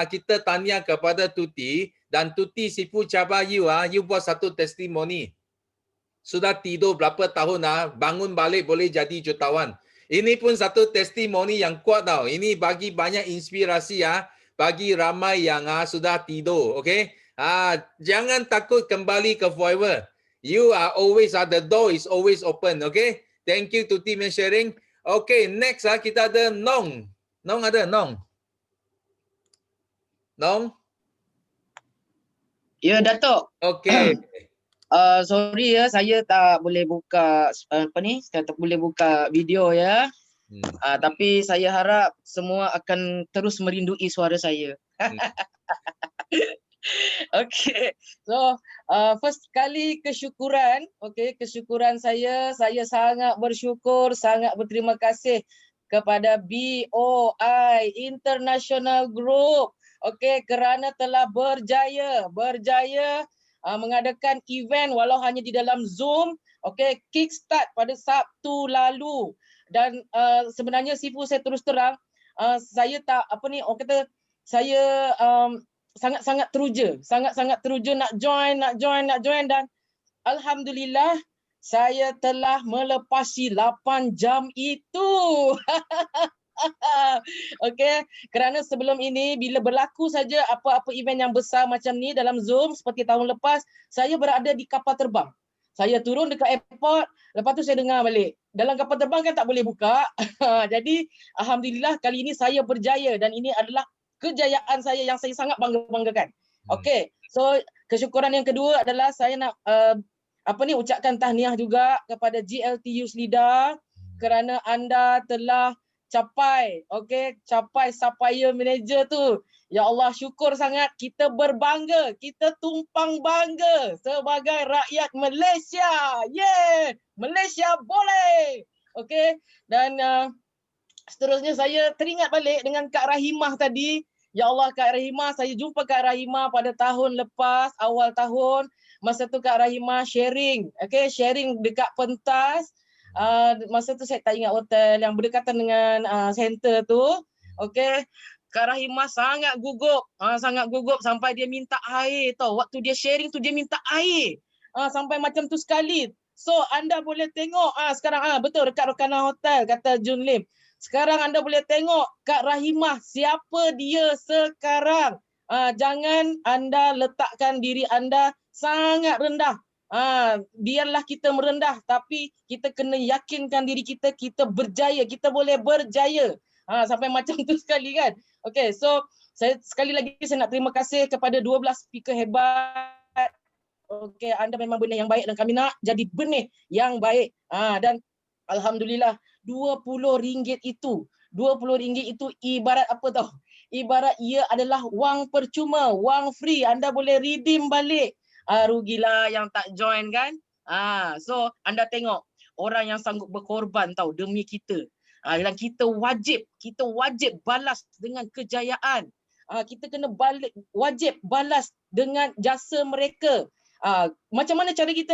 Kita tanya kepada Tuti dan Tuti Sifu cabar you buat satu testimoni. Sudah tidur berapa tahun bangun balik boleh jadi jutawan. Ini pun satu testimoni yang kuat tau. Ini bagi banyak inspirasi bagi ramai yang sudah tidur, okay? Jangan takut kembali ke Forever. You are always the door is always open, okay? Thank you Tuti for sharing. Okay, next kita ada Nong. Nong ada Nong. Nong? Ya, Datuk. Okay. Sorry ya, saya tak boleh buka saya tak boleh buka video ya. Tapi saya harap semua akan terus merindui suara saya. Okay. So, first kali kesyukuran, kesyukuran saya sangat bersyukur, sangat berterima kasih kepada BOI International Group, kerana telah berjaya mengadakan event walau hanya di dalam Zoom, Kickstart pada Sabtu lalu. Dan sebenarnya Sifu, saya terus terang, saya tak saya sangat teruja nak join dan alhamdulillah saya telah melepasi 8 jam itu. Kerana sebelum ini bila berlaku saja apa-apa event yang besar macam ni dalam Zoom seperti tahun lepas, saya berada di kapal terbang. Saya turun dekat airport, lepas tu saya dengar balik. Dalam kapal terbang kan tak boleh buka. Jadi alhamdulillah kali ini saya berjaya dan ini adalah kejayaan saya yang saya sangat banggakan. So kesyukuran yang kedua adalah saya nak ucapkan tahniah juga kepada GLT Youth Leader kerana anda telah capai supplier manager tu. Ya Allah, syukur sangat, kita berbangga, kita tumpang bangga sebagai rakyat Malaysia. Malaysia boleh. Dan seterusnya saya teringat balik dengan Kak Rahimah tadi. Ya Allah, Kak Rahimah, saya jumpa Kak Rahimah pada tahun lepas, awal tahun. Masa tu Kak Rahimah sharing, sharing dekat pentas. Masa tu saya tak ingat hotel yang berdekatan dengan center tu. Kak Rahimah sangat gugup. Sangat gugup sampai dia minta air tau. Waktu dia sharing tu dia minta air. Sampai macam tu sekali. So anda boleh tengok sekarang betul dekat Rokana Hotel kata Jun Lim. Sekarang anda boleh tengok Kak Rahimah siapa dia sekarang. Jangan anda letakkan diri anda sangat rendah. Biarlah kita merendah tapi kita kena yakinkan diri kita, kita berjaya, kita boleh berjaya. Sampai macam tu sekali kan. Okay, so saya sekali lagi saya nak terima kasih kepada 12 speaker hebat. Okay, anda memang benih yang baik dan kami nak jadi benih yang baik. Dan alhamdulillah RM20 itu, RM20 itu ibarat apa tahu? Ibarat ia adalah wang percuma, wang free. Anda boleh redeem balik. Rugilah yang tak join kan. So anda tengok orang yang sanggup berkorban tahu demi kita. Dan kita wajib balas dengan kejayaan. Kita kena wajib balas dengan jasa mereka. Macam mana cara kita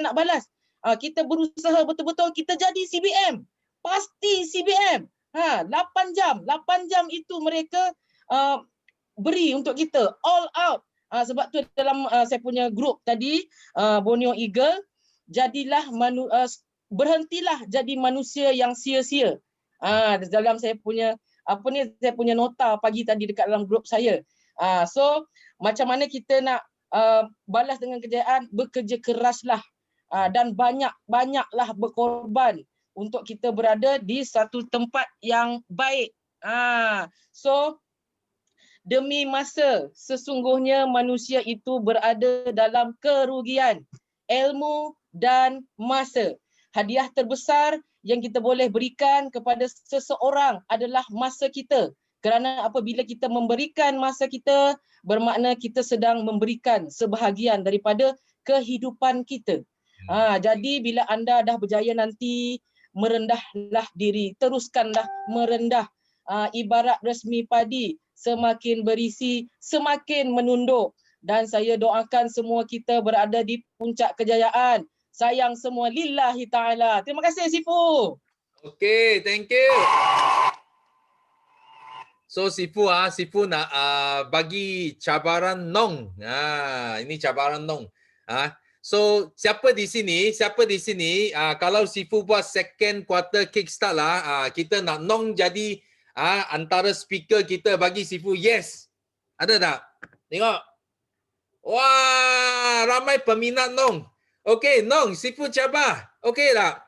nak balas? Kita berusaha betul-betul, kita jadi CBM. Pasti CBM. 8 jam itu mereka beri untuk kita all out. Sebab tu dalam saya punya grup tadi Borneo Eagle, berhentilah jadi manusia yang sia-sia. Dalam saya punya saya punya nota pagi tadi dekat dalam grup saya. So macam mana kita nak balas dengan kejayaan, bekerja keraslah dan banyaklah berkorban untuk kita berada di satu tempat yang baik. So demi masa, sesungguhnya manusia itu berada dalam kerugian ilmu dan masa. Hadiah terbesar yang kita boleh berikan kepada seseorang adalah masa kita. Kerana apabila kita memberikan masa kita, bermakna kita sedang memberikan sebahagian daripada kehidupan kita. Jadi bila anda dah berjaya nanti, merendahlah diri, teruskanlah merendah. Ibarat resmi padi, semakin berisi, semakin menunduk. Dan saya doakan semua kita berada di puncak kejayaan. Sayang semua lillahi ta'ala. Terima kasih Sifu. Okay, thank you. So Sifu nak bagi cabaran Nong. Ini cabaran Nong. So siapa di sini kalau Sifu buat second quarter kickstart lah, kita nak Nong jadi antara speaker kita, bagi Sifu yes. Ada tak? Tengok. Wah, ramai peminat Nong. Okey, Nong, Sifu cabar. Okey tak?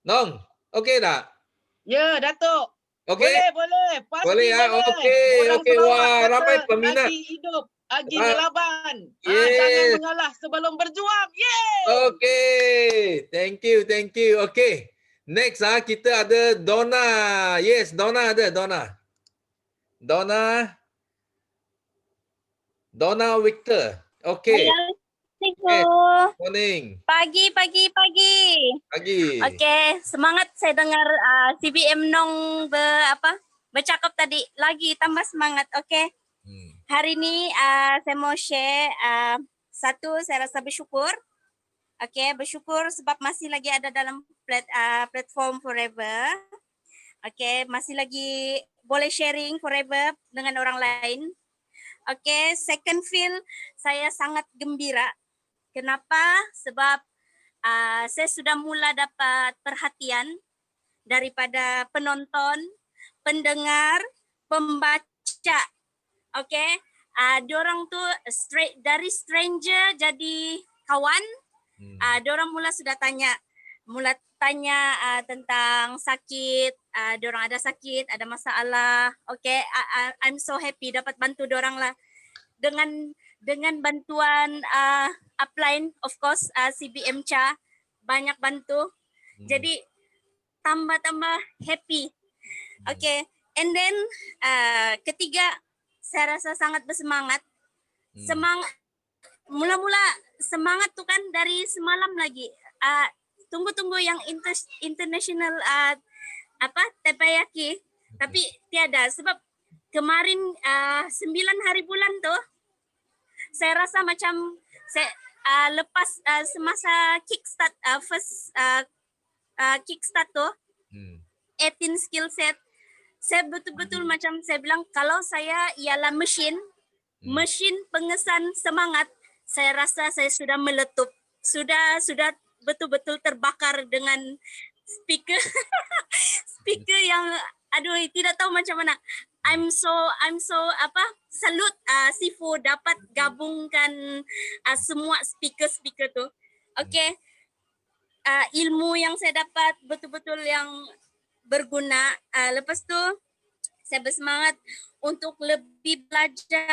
Nong, okey tak? Ya, Datuk. Okey. Boleh. Pasti boleh. Okey. Wah, ramai peminat. Agi hidup, agi melaban. Yes. Jangan mengalah sebelum berjuang. Yeay. Okey. Thank you. Okey. Next kita ada Donna. Yes, Donna ada, Donna Victor. Okey. Assalamualaikum. Morning. Pagi. Okey, semangat saya dengar CBM Nong bercakap tadi. Lagi tambah semangat, okey. Hari ni saya mau share satu, saya rasa bersyukur. Okey, bersyukur sebab masih lagi ada dalam platform Forever. Okey, masih lagi boleh sharing Forever dengan orang lain. Okey, second feel saya sangat gembira. Kenapa? Sebab saya sudah mula dapat perhatian daripada penonton, pendengar, pembaca. Okey, diorang tu dari stranger jadi kawan. Diorang mula tanya tentang sakit. Diorang ada sakit, ada masalah. Okey, I'm so happy dapat bantu diorang lah dengan bantuan upline, of course CBM Cha banyak bantu. Jadi tambah happy. Okay, and then ketiga saya rasa sangat bersemangat. Mula-mula semangat tu kan dari semalam lagi. Tunggu yang international teppanyaki, tapi tiada sebab kemarin 9 hari bulan tu saya rasa macam saya lepas semasa kickstart first kickstart tu 18 skill set, saya betul-betul macam saya bilang, kalau saya ialah mesin pengesan semangat, saya rasa saya sudah meletup, sudah betul-betul terbakar dengan speaker speaker yang aduh tidak tahu macam mana. I'm so salute Sifu dapat gabungkan semua speaker tu. Okay. Ilmu yang saya dapat betul-betul yang berguna. Lepas tu saya bersemangat untuk lebih belajar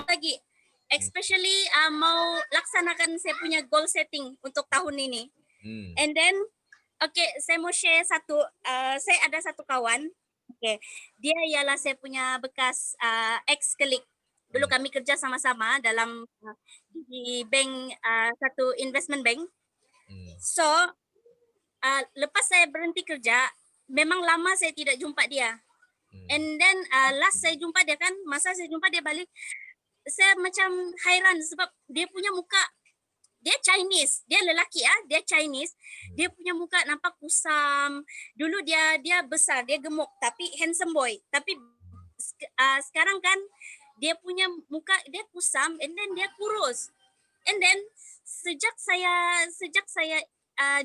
lagi, especially mau laksanakan saya punya goal setting untuk tahun ini. And then saya mau share satu, saya ada satu kawan, dia ialah saya punya bekas ex-colleague. Dulu kami kerja sama-sama dalam di bank, satu investment bank. So lepas saya berhenti kerja, memang lama saya tidak jumpa dia. And then last saya jumpa dia kan, masa saya jumpa dia balik, saya macam hairan sebab dia punya muka, dia Chinese, dia lelaki dia Chinese, dia punya muka nampak kusam. Dulu dia besar, dia gemuk tapi handsome boy. Tapi sekarang kan dia punya muka dia kusam and then dia kurus. And then sejak saya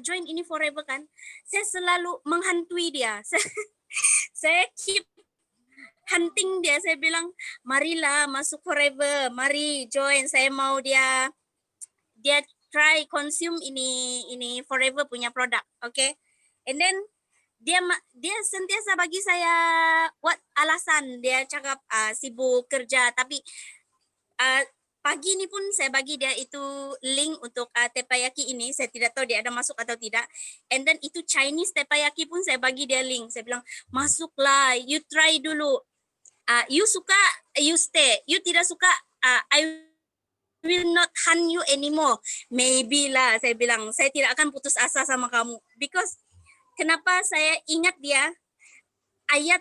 join ini Forever kan, saya selalu menghantui dia. Saya keep hunting dia. Saya bilang, marilah masuk Forever, mari join. Saya mau dia try consume ini Forever punya produk, okay? And then dia sentiasa bagi saya buat alasan. Dia cakap sibuk kerja, tapi pagi ni pun saya bagi dia itu link untuk teppanyaki ini. Saya tidak tahu dia ada masuk atau tidak. And then itu Chinese teppanyaki pun saya bagi dia link. Saya bilang, masuklah, you try dulu. You suka, you stay. You tidak suka, I will not hunt you anymore. Maybe lah, saya bilang, saya tidak akan putus asa sama kamu. Because kenapa saya ingat dia, ayat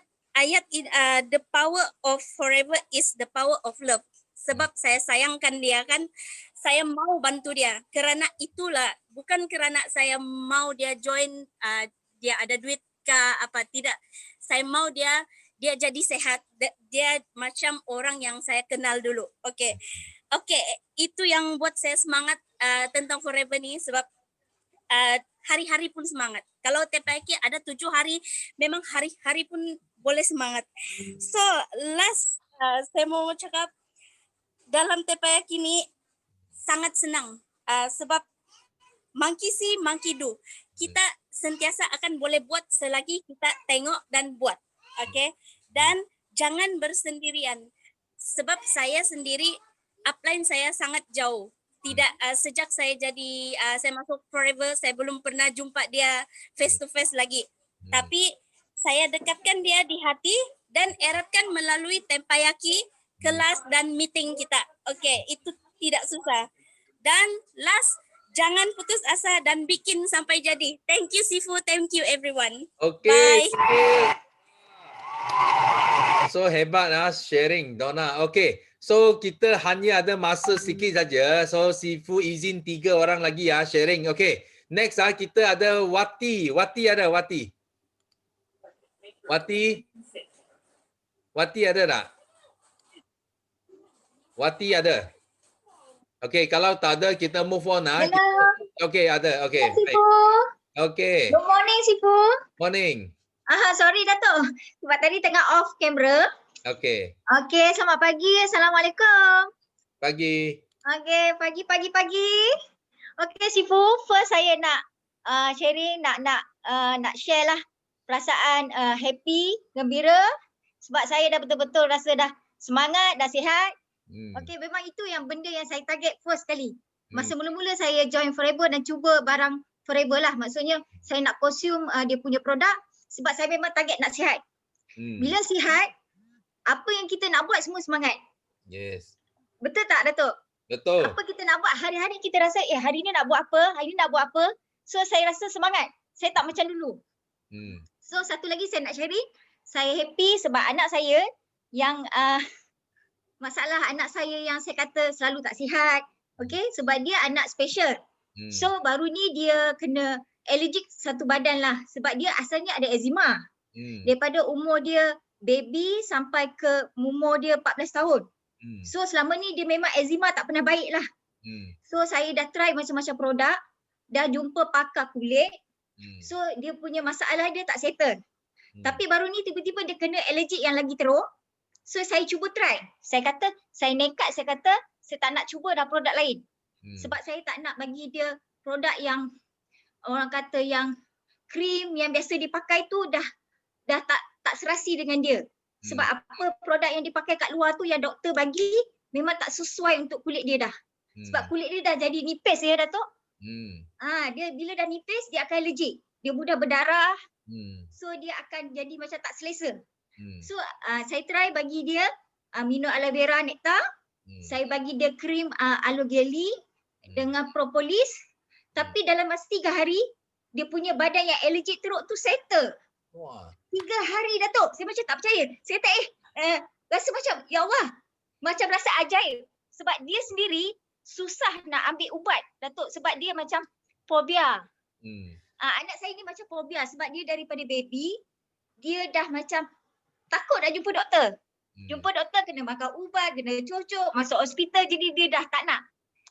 the power of Forever is the power of love. Sebab saya sayangkan dia kan, saya mau bantu dia. Kerana itulah, bukan kerana saya mau dia join, dia ada duit ke apa, tidak. Saya mau dia jadi sehat, dia macam orang yang saya kenal dulu. Okay, itu yang buat saya semangat tentang Forever ni, sebab hari-hari pun semangat. Kalau teppanyaki ada 7 hari, memang hari-hari pun boleh semangat. So last, saya mau cakap, dalam teppanyaki ni sangat senang sebab monkey see, monkey do. Kita sentiasa akan boleh buat selagi kita tengok dan buat. Okay? Dan jangan bersendirian. Sebab saya sendiri, upline saya sangat jauh. Tidak, sejak saya jadi, saya masuk Forever, saya belum pernah jumpa dia face to face lagi. Tapi saya dekatkan dia di hati dan eratkan melalui teppanyaki, kelas dan meeting kita. Okay, itu tidak susah. Dan last, jangan putus asa dan bikin sampai jadi. Thank you Sifu, thank you everyone. Okay. Bye. So hebat sharing Donna. Okay. So kita hanya ada masa sikit saja. So Sifu izin 3 orang lagi sharing. Okay. Next kita ada Wati. Wati ada Wati. Wati ada tak? Wati ada. Okay, kalau tak ada kita move on Hello. Okay, ada. Okay. Sifu. Okay. Good morning Sifu. Morning. Sorry Datuk. Sebab tadi tengah off kamera. Okay. Okay, selamat pagi. Assalamualaikum. Pagi. Okay, pagi. Okay Sifu, first saya nak sharing, nak share lah perasaan happy, gembira sebab saya dah betul-betul rasa dah semangat, dah sihat. Okay, memang itu yang benda yang saya target first kali. Masa mula-mula saya join Forever dan cuba barang Forever lah. Maksudnya saya nak consume dia punya produk sebab saya memang target nak sihat. Bila sihat, apa yang kita nak buat semua semangat. Yes. Betul tak Datuk? Betul. Apa kita nak buat, hari-hari kita rasa hari ni nak buat apa, hari ni nak buat apa. So saya rasa semangat. Saya tak macam dulu. So satu lagi saya nak sharing, saya happy sebab anak saya yang masalah anak saya yang saya kata selalu tak sihat. Okay, sebab dia anak special. So baru ni dia kena allergic satu badan lah sebab dia asalnya ada eczema. Daripada umur dia baby sampai ke umur dia 14 tahun. So selama ni dia memang eczema tak pernah baik lah. So saya dah try macam-macam produk, dah jumpa pakar kulit. So dia punya masalah dia tak settle. Tapi baru ni tiba-tiba dia kena allergic yang lagi teruk. So saya cuba try. Saya kata, saya nekat, saya kata saya tak nak cuba dah produk lain. Sebab saya tak nak bagi dia produk yang orang kata yang krim yang biasa dipakai tu dah tak serasi dengan dia. Sebab apa produk yang dipakai kat luar tu yang doktor bagi memang tak sesuai untuk kulit dia dah. Sebab kulit dia dah jadi nipis ya Datuk. Dia bila dah nipis dia akan allergic. Dia mudah berdarah. So dia akan jadi macam tak selesa. So saya try bagi dia minum aloe vera nectar. Saya bagi dia krim aloe gelly dengan propolis. Tapi dalam masa 3 hari dia punya badan yang allergic teruk tu settle. 3 hari Datuk. Saya macam tak percaya. Saya tak rasa macam ya Allah, macam rasa ajaib. Sebab dia sendiri susah nak ambil ubat Datuk sebab dia macam fobia. Anak saya ni macam fobia sebab dia daripada baby dia dah macam takut nak jumpa doktor. Jumpa doktor kena makan ubat, kena cucuk, masuk hospital jadi dia dah tak nak.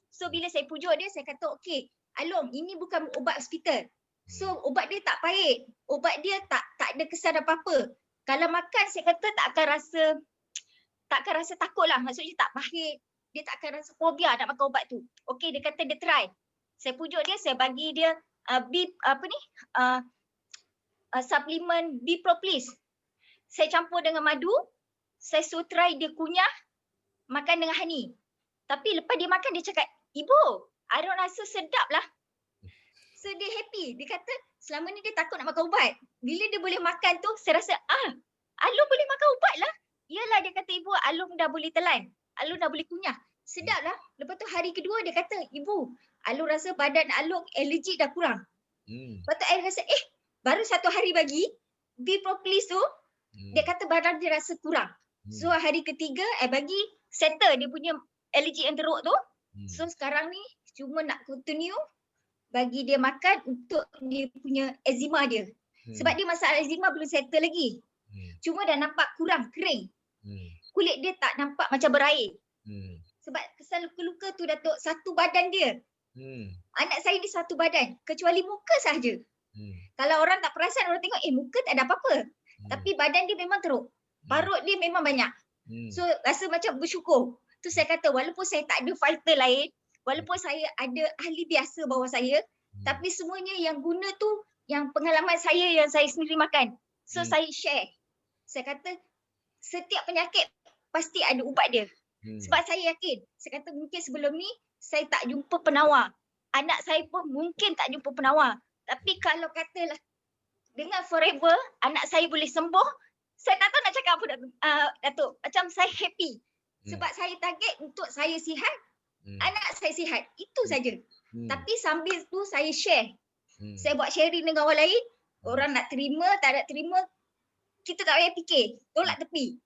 So bila saya pujuk dia saya kata okey, Along ini bukan ubat hospital. So ubat dia tak pahit. Ubat dia tak ada kesan apa-apa. Kalau makan saya kata tak akan rasa takut lah. Maksudnya tak pahit. Dia tak akan rasa fobia nak makan ubat tu. Okey dia kata dia try. Saya pujuk dia, saya bagi dia suplemen B Propolis. Saya campur dengan madu. Saya suruh try dia kunyah makan dengan honey. Tapi lepas dia makan dia cakap, "Ibu, Arun rasa sedap lah." So dia happy. Dia kata selama ni dia takut nak makan ubat. Bila dia boleh makan tu saya rasa Alung boleh makan ubat lah. Yalah dia kata ibu Alung dah boleh telan. Alung dah boleh kunyah. Sedap lah. Lepas tu hari kedua dia kata ibu Alung rasa badan Alung allergic dah kurang. Lepas tu I rasa baru 1 hari bagi B Propolis tu dia kata badan dia rasa kurang. So hari ketiga I bagi settle dia punya allergic yang teruk tu. So sekarang ni cuma nak continue bagi dia makan untuk dia punya eczema dia. Sebab dia masalah eczema belum settle lagi. Cuma dah nampak kurang, kering. Kulit dia tak nampak macam berair. Sebab kesan luka-luka tu Datuk satu badan dia. Anak saya ni satu badan, kecuali muka sahaja. Kalau orang tak perasan, orang tengok muka tak ada apa-apa. Tapi badan dia memang teruk. Parut dia memang banyak. So rasa macam bersyukur. Tu saya kata walaupun saya tak ada fighter lain, walaupun saya ada ahli biasa bawah saya, tapi semuanya yang guna tu yang pengalaman saya yang saya sendiri makan. So saya share. Saya kata setiap penyakit pasti ada ubat dia. Sebab saya yakin, saya kata mungkin sebelum ni saya tak jumpa penawar. Anak saya pun mungkin tak jumpa penawar. Tapi kalau katalah dengan Forever anak saya boleh sembuh, saya tak tahu nak cakap apa Datuk. Macam saya happy. Sebab saya target untuk saya sihat, anak saya sihat. Itu saja. Tapi sambil tu saya share. Saya buat sharing dengan orang lain. Orang nak terima, tak nak terima, kita tak payah fikir. Tolak tepi.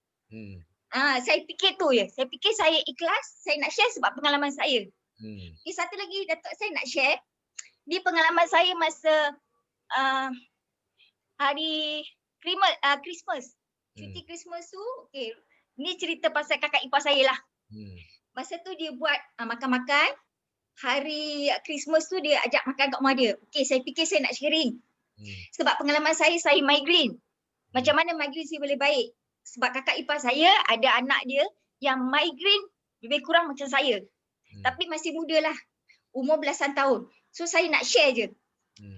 Saya fikir tu je. Saya fikir saya ikhlas, saya nak share sebab pengalaman saya. Satu lagi Datuk saya nak share. Ni pengalaman saya masa hari Christmas. Cuti Christmas tu, okey. Ni cerita pasal kakak ipar saya lah. Masa tu dia buat makan-makan. Hari Christmas tu dia ajak makan kat rumah dia. Okey, saya fikir saya nak sharing. Sebab pengalaman saya migraine. Macam mana migraine saya boleh baik? Sebab kakak ipar saya ada anak dia yang migraine lebih kurang macam saya. Tapi masih muda lah. Umur belasan tahun. So saya nak share je.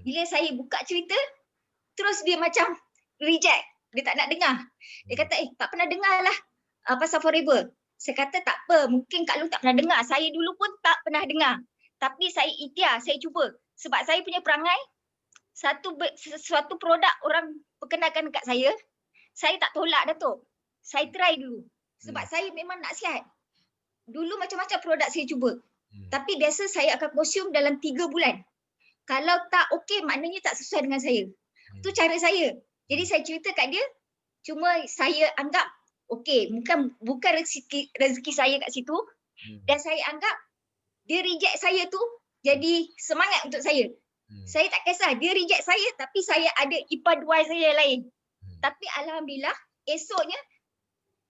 Bila saya buka cerita, terus dia macam reject. Dia tak nak dengar. Dia kata tak pernah dengar lah pasal Forever. Saya kata tak apa. Mungkin Kak Long tak pernah dengar. Saya dulu pun tak pernah dengar. Tapi saya ikhtiar, saya cuba. Sebab saya punya perangai, suatu produk orang perkenalkan dekat saya tak tolak Datuk. Saya try dulu. Sebab saya memang nak sihat. Dulu macam-macam produk saya cuba. Tapi biasa saya akan konsum dalam 3 bulan. Kalau tak okey, maknanya tak sesuai dengan saya. Itu cara saya. Jadi saya cerita kat dia, cuma saya anggap okey, bukan rezeki saya kat situ. Dan saya anggap dia reject saya tu jadi semangat untuk saya. Saya tak kisah dia reject saya, tapi saya ada ipar dua saya lain. Tapi alhamdulillah esoknya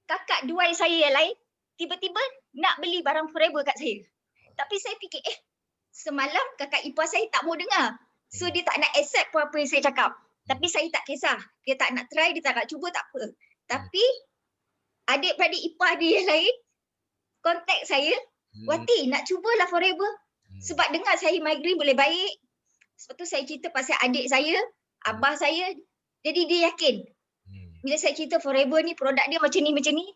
kakak dua saya yang lain tiba-tiba nak beli barang Forever kat saya. Tapi saya fikir semalam kakak ipar saya tak mau dengar. So dia tak nak accept apa yang saya cakap. Tapi saya tak kisah. Dia tak nak try, dia tak nak cuba, tak apa. Tapi adik-beradik ipar dia yang lain kontak saya, Wati nak cubalah Forever. Sebab dengar saya migraine boleh baik. Sebab tu saya cerita pasal adik saya, abah saya. Jadi dia yakin. Bila saya cerita Forever ni produk dia macam ni.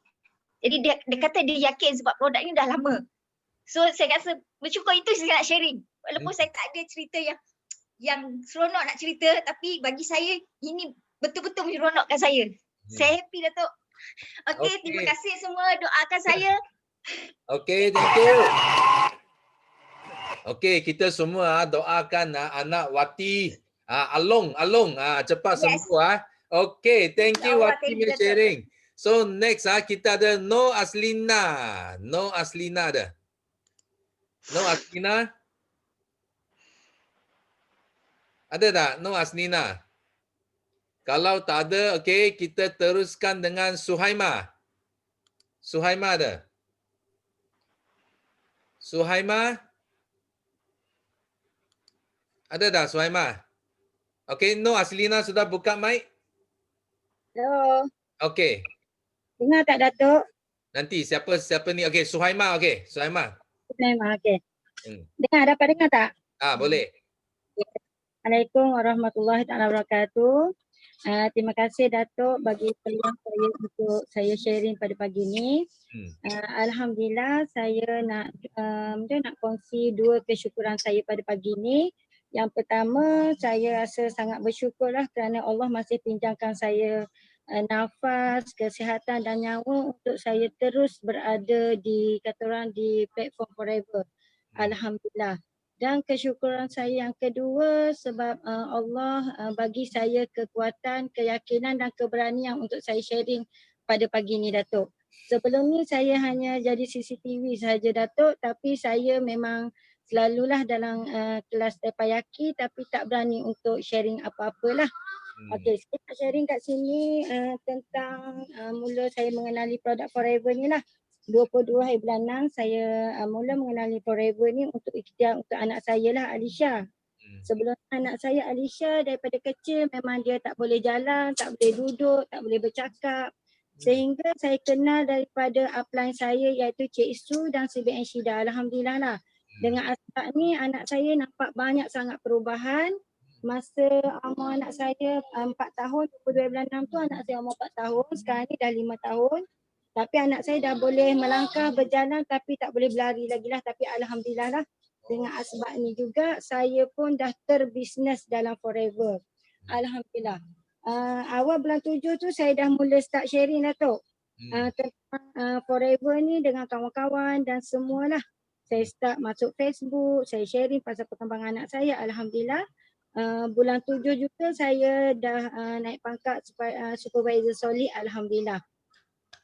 Jadi dia kata dia yakin sebab produk ni dah lama. So saya rasa bersyukur itu saya nak sharing. Walaupun saya tak ada cerita yang seronok nak cerita, tapi bagi saya ini betul-betul menyeronokkan saya. Saya happy Datuk. Okey, terima kasih semua doakan saya. Okey, thank you. Okey, kita semua doakan anak Wati, Along, cepat sembuh. Okey, thank you Wati for sharing. So next kita ada No Aslina. No Aslina ada. No Aslina? Ada tak? No Aslina? Kalau tak ada, okey, kita teruskan dengan Suhaima. Suhaima ada? Suhaima? Ada tak Suhaima? Okey, No Aslina sudah buka mic? Hello. Okey. Dengar tak Datuk? Nanti siapa ni? Okey, Suhaima. Okey, Suhaima. Suhaima, okey. Dengar, dapat dengar tak? Boleh. Assalamualaikum warahmatullahi wabarakatuh. Terima kasih Datuk bagi peluang saya untuk saya sharing pada pagi ini. Alhamdulillah saya nak kongsi dua kesyukuran saya pada pagi ini. Yang pertama, saya rasa sangat bersyukurlah kerana Allah masih pinjamkan saya nafas, kesihatan dan nyawa untuk saya terus berada di platform Forever. Alhamdulillah. Dan kesyukuran saya yang kedua sebab Allah bagi saya kekuatan, keyakinan dan keberanian untuk saya sharing pada pagi ini Datuk. Sebelum ni saya hanya jadi CCTV sahaja Datuk, tapi saya memang selalulah dalam kelas terpayaki tapi tak berani untuk sharing apa-apalah. Okey, saya nak sharing kat sini tentang mula saya mengenali produk Forever ni lah. 22 hari bulan 6 saya mula mengenali Forever ni untuk ikhtiar untuk anak saya lah, Alisha. Sebelum anak saya Alisha daripada kecil memang dia tak boleh jalan, tak boleh duduk, tak boleh bercakap. Sehingga saya kenal daripada upline saya iaitu Cik Su dan CBN Syida. Alhamdulillah lah. Dengan aspek ni anak saya nampak banyak sangat perubahan. Masa umur anak saya 4 tahun, 22 bulan 6 tu anak saya umur 4 tahun, sekarang ni dah 5 tahun. Tapi anak saya dah boleh melangkah, berjalan tapi tak boleh berlari lagi lah. Tapi Alhamdulillah lah dengan asbab ni juga saya pun dah terbisnes dalam Forever. Alhamdulillah. Awal bulan 7 tu saya dah mula start sharing Datuk. Tentang Forever ni dengan kawan-kawan dan semualah. Saya start masuk Facebook, saya sharing pasal perkembangan anak saya. Alhamdulillah. Bulan 7 juga saya dah naik pangkat supervisor solid. Alhamdulillah.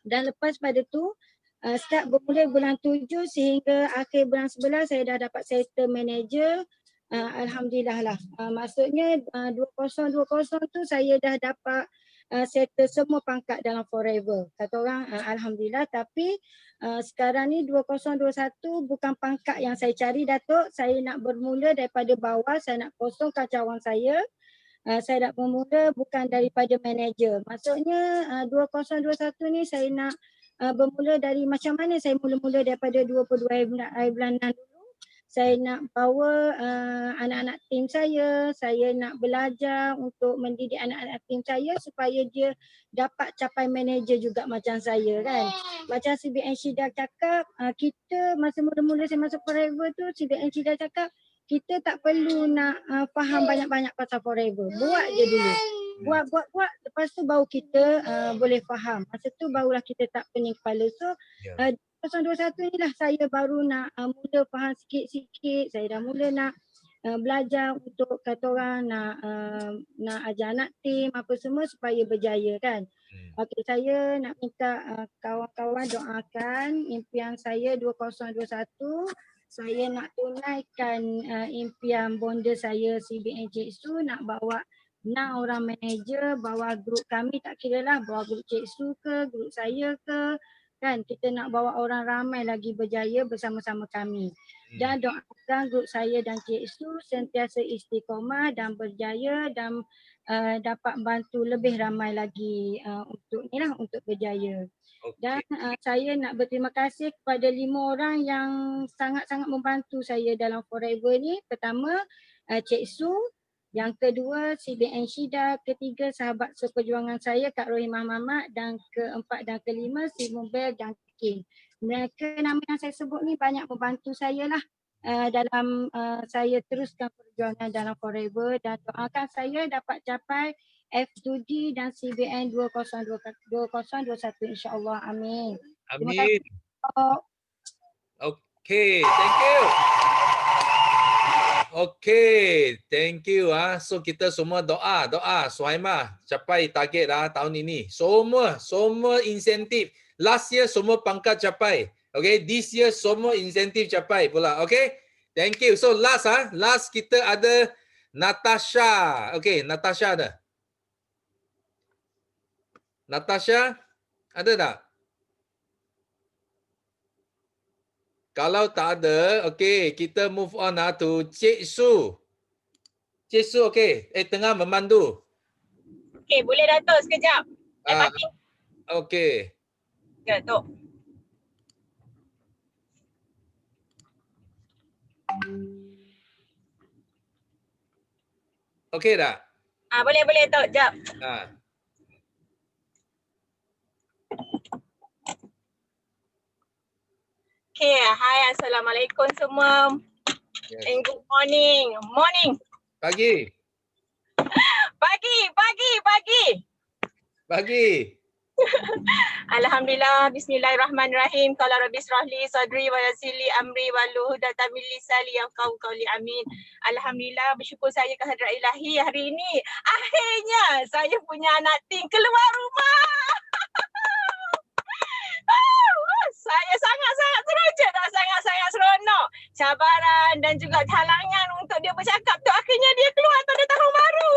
Dan lepas pada tu start bermula bulan 7 sehingga akhir bulan 11 saya dah dapat settle manager. Alhamdulillah lah. Maksudnya 2020 tu saya dah dapat settle semua pangkat dalam Forever. Kata orang Alhamdulillah, tapi sekarang ni 2021 bukan pangkat yang saya cari Datuk. Saya nak bermula daripada bawah, saya nak kosongkan cawangan saya. Saya nak bermula bukan daripada manager. Maksudnya 2021 ni saya nak bermula dari macam mana saya mula-mula daripada 22 hari bulan 6 dulu. Saya nak bawa anak-anak tim saya nak belajar untuk mendidik anak-anak tim saya supaya dia dapat capai manager juga macam saya kan. Macam CBN Syida cakap, kita masa mula-mula saya masuk Forever tu, CBN Syida cakap, kita tak perlu nak faham banyak-banyak pasal Forever. Buat je dulu. Buat. Lepas tu baru kita boleh faham. Masa tu barulah kita tak pening kepala. So, 2021 ni lah saya baru nak mula faham sikit-sikit. Saya dah mula nak belajar untuk kata orang nak ajar anak tim apa semua supaya berjaya kan. Okey, saya nak minta kawan-kawan doakan impian saya 2021. Saya nak tunaikan impian bonda saya CBN Cik Su nak bawa 6 orang manager bawah grup kami, tak kira lah bawah grup Cik Su ke, grup saya ke, kan kita nak bawa orang ramai lagi berjaya bersama-sama kami. Dan doakan grup saya dan Cik Su sentiasa istiqomah dan berjaya dan dapat bantu lebih ramai lagi untuk berjaya. Dan saya nak berterima kasih kepada 5 orang yang sangat-sangat membantu saya dalam Forever ni. Pertama, Cik Su. Yang kedua, CBN Syida. Ketiga, sahabat seperjuangan saya, Kak Rohimah Mamat. Dan keempat dan kelima, si Mubel dan King. Mereka nama yang saya sebut ni banyak membantu saya lah dalam saya teruskan perjuangan dalam Forever. Dan doakan saya dapat capai F2D dan CBN 2021 insyaAllah. Amin. Terima Amin. kasih. Okay, thank you. Okay, thank you. So kita semua doa Suhaimah capai target tahun ini. Semua insentif. Last year semua pangkat capai. Okay, this year semua insentif capai pula. Okay, thank you. So last kita ada Natasha. Okay, Natasha ada. Natasha ada tak? Kalau tak ada, okay, kita move on to Cik Su. Cik Su, okay. Tengah memandu. Okay, boleh Datuk sekejap. Okay. Ya, Datuk. Okay tak? Boleh, Datuk. Sekejap. Okay, hai, Assalamualaikum semua. Yes. And good morning. Morning. Pagi. Alhamdulillah, bismillahirrahmanirrahim. Qala rabbi israhli sadri wa yassirli amri wahlul 'uqdatam min lisani yafqahu qawli. Amin. Alhamdulillah, bersyukur saya ke hadrat ilahi hari ini. Akhirnya saya punya anak tim keluar rumah. Saya sangat-sangat teruja dan sangat-sangat seronok. Cabaran dan juga halangan untuk dia bercakap tu akhirnya dia keluar pada tahun baru.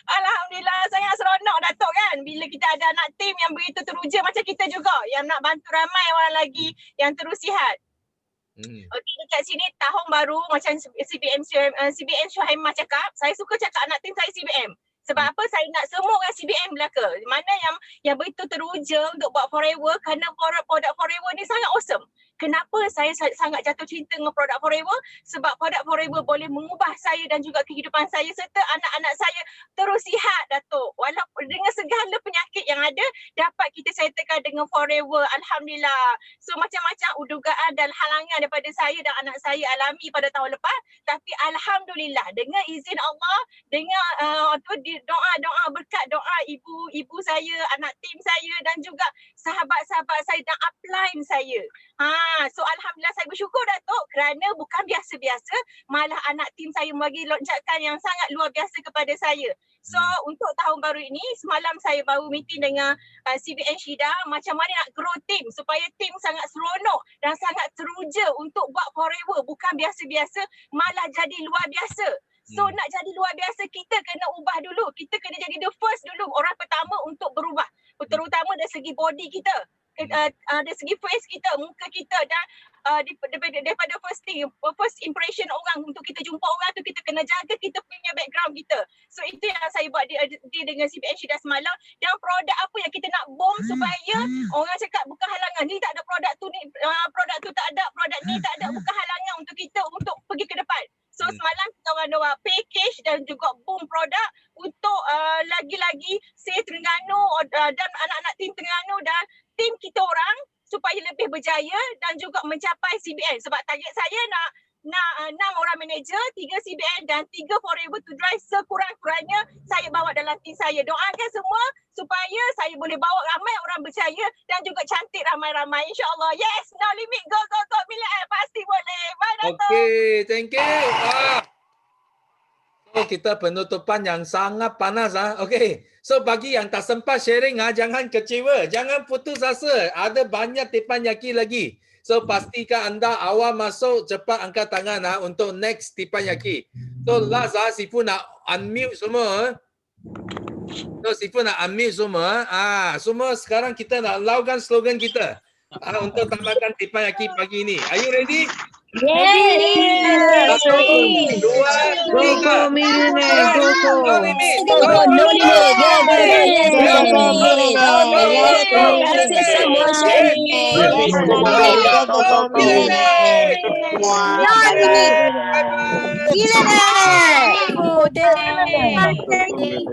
Alhamdulillah, sangat seronok Datuk kan bila kita ada anak tim yang begitu teruja macam kita juga yang nak bantu ramai orang lagi yang terus sihat. Okey, dekat sini tahun baru macam CBN Syuhaimah cakap, saya suka cakap anak tim saya CBM. Sebab apa? Saya nak semua orang CBM belaka. Mana yang begitu teruja untuk buat Forever kerana produk Forever ni sangat awesome. Kenapa saya sangat jatuh cinta dengan produk Forever? Sebab produk Forever boleh mengubah saya dan juga kehidupan saya serta anak-anak saya terus sihat, Datuk. Walaupun dengan segala penyakit yang ada, dapat kita settlekan dengan Forever. Alhamdulillah. So macam-macam dugaan dan halangan daripada saya dan anak saya alami pada tahun lepas. Tapi Alhamdulillah dengan izin Allah, dengan doa-doa berkat doa ibu saya, anak tim saya dan juga sahabat-sahabat saya dan upline saya. So Alhamdulillah saya bersyukur Datuk kerana bukan biasa-biasa, malah anak tim saya bagi lonjakan yang sangat luar biasa kepada saya. So untuk tahun baru ini, semalam saya baru meeting dengan CBN Syida macam mana nak grow tim supaya tim sangat seronok dan sangat teruja untuk buat Forever. Bukan biasa-biasa, malah jadi luar biasa. So nak jadi luar biasa, kita kena ubah dulu. Kita kena jadi the first dulu, orang pertama untuk berubah. Terutama dari segi body kita. Dari segi face kita, muka kita dan daripada first impression orang untuk kita jumpa orang tu, kita kena jaga kita punya background kita. So itu yang saya buat dengan CBN Syida semalam. Dan produk apa yang kita nak bom supaya orang cakap bukan halangan. Ni tak ada produk tu, ni produk tu tak ada, produk ni tak ada, bukan halangan untuk kita untuk pergi ke depan. So semalam kita orang package dan juga boom produk untuk lagi-lagi saya Terengganu dan anak-anak tim Terengganu dan tim kita orang supaya lebih berjaya dan juga mencapai CBN. Sebab target saya nak 6 orang manager, 3 CBN dan 3 Forever to Drive sekurang-kurangnya saya bawa dalam tim saya. Doakan semua supaya saya boleh bawa ramai orang berjaya dan juga cantik ramai-ramai. InsyaAllah. Yes, no limit. Go, go, go. Milian pasti boleh. Bye, Dato'. Okay, thank you. So kita penutupan yang sangat panas. Okay, so bagi yang tak sempat sharing, jangan kecewa. Jangan putus asa. Ada banyak teppanyaki lagi. So pastikan anda awal masuk cepat angkat tangan untuk next teppanyaki. So last Sifu nak unmute semua. So Sifu nak unmute semua. Semua sekarang kita nak laukan slogan kita. Untuk tambahkan Teppanyaki pagi ini. Are you ready? Yes. 1, 2, 3. No limit. No limit. Terima kasih semua Bye-bye. Terima kasih.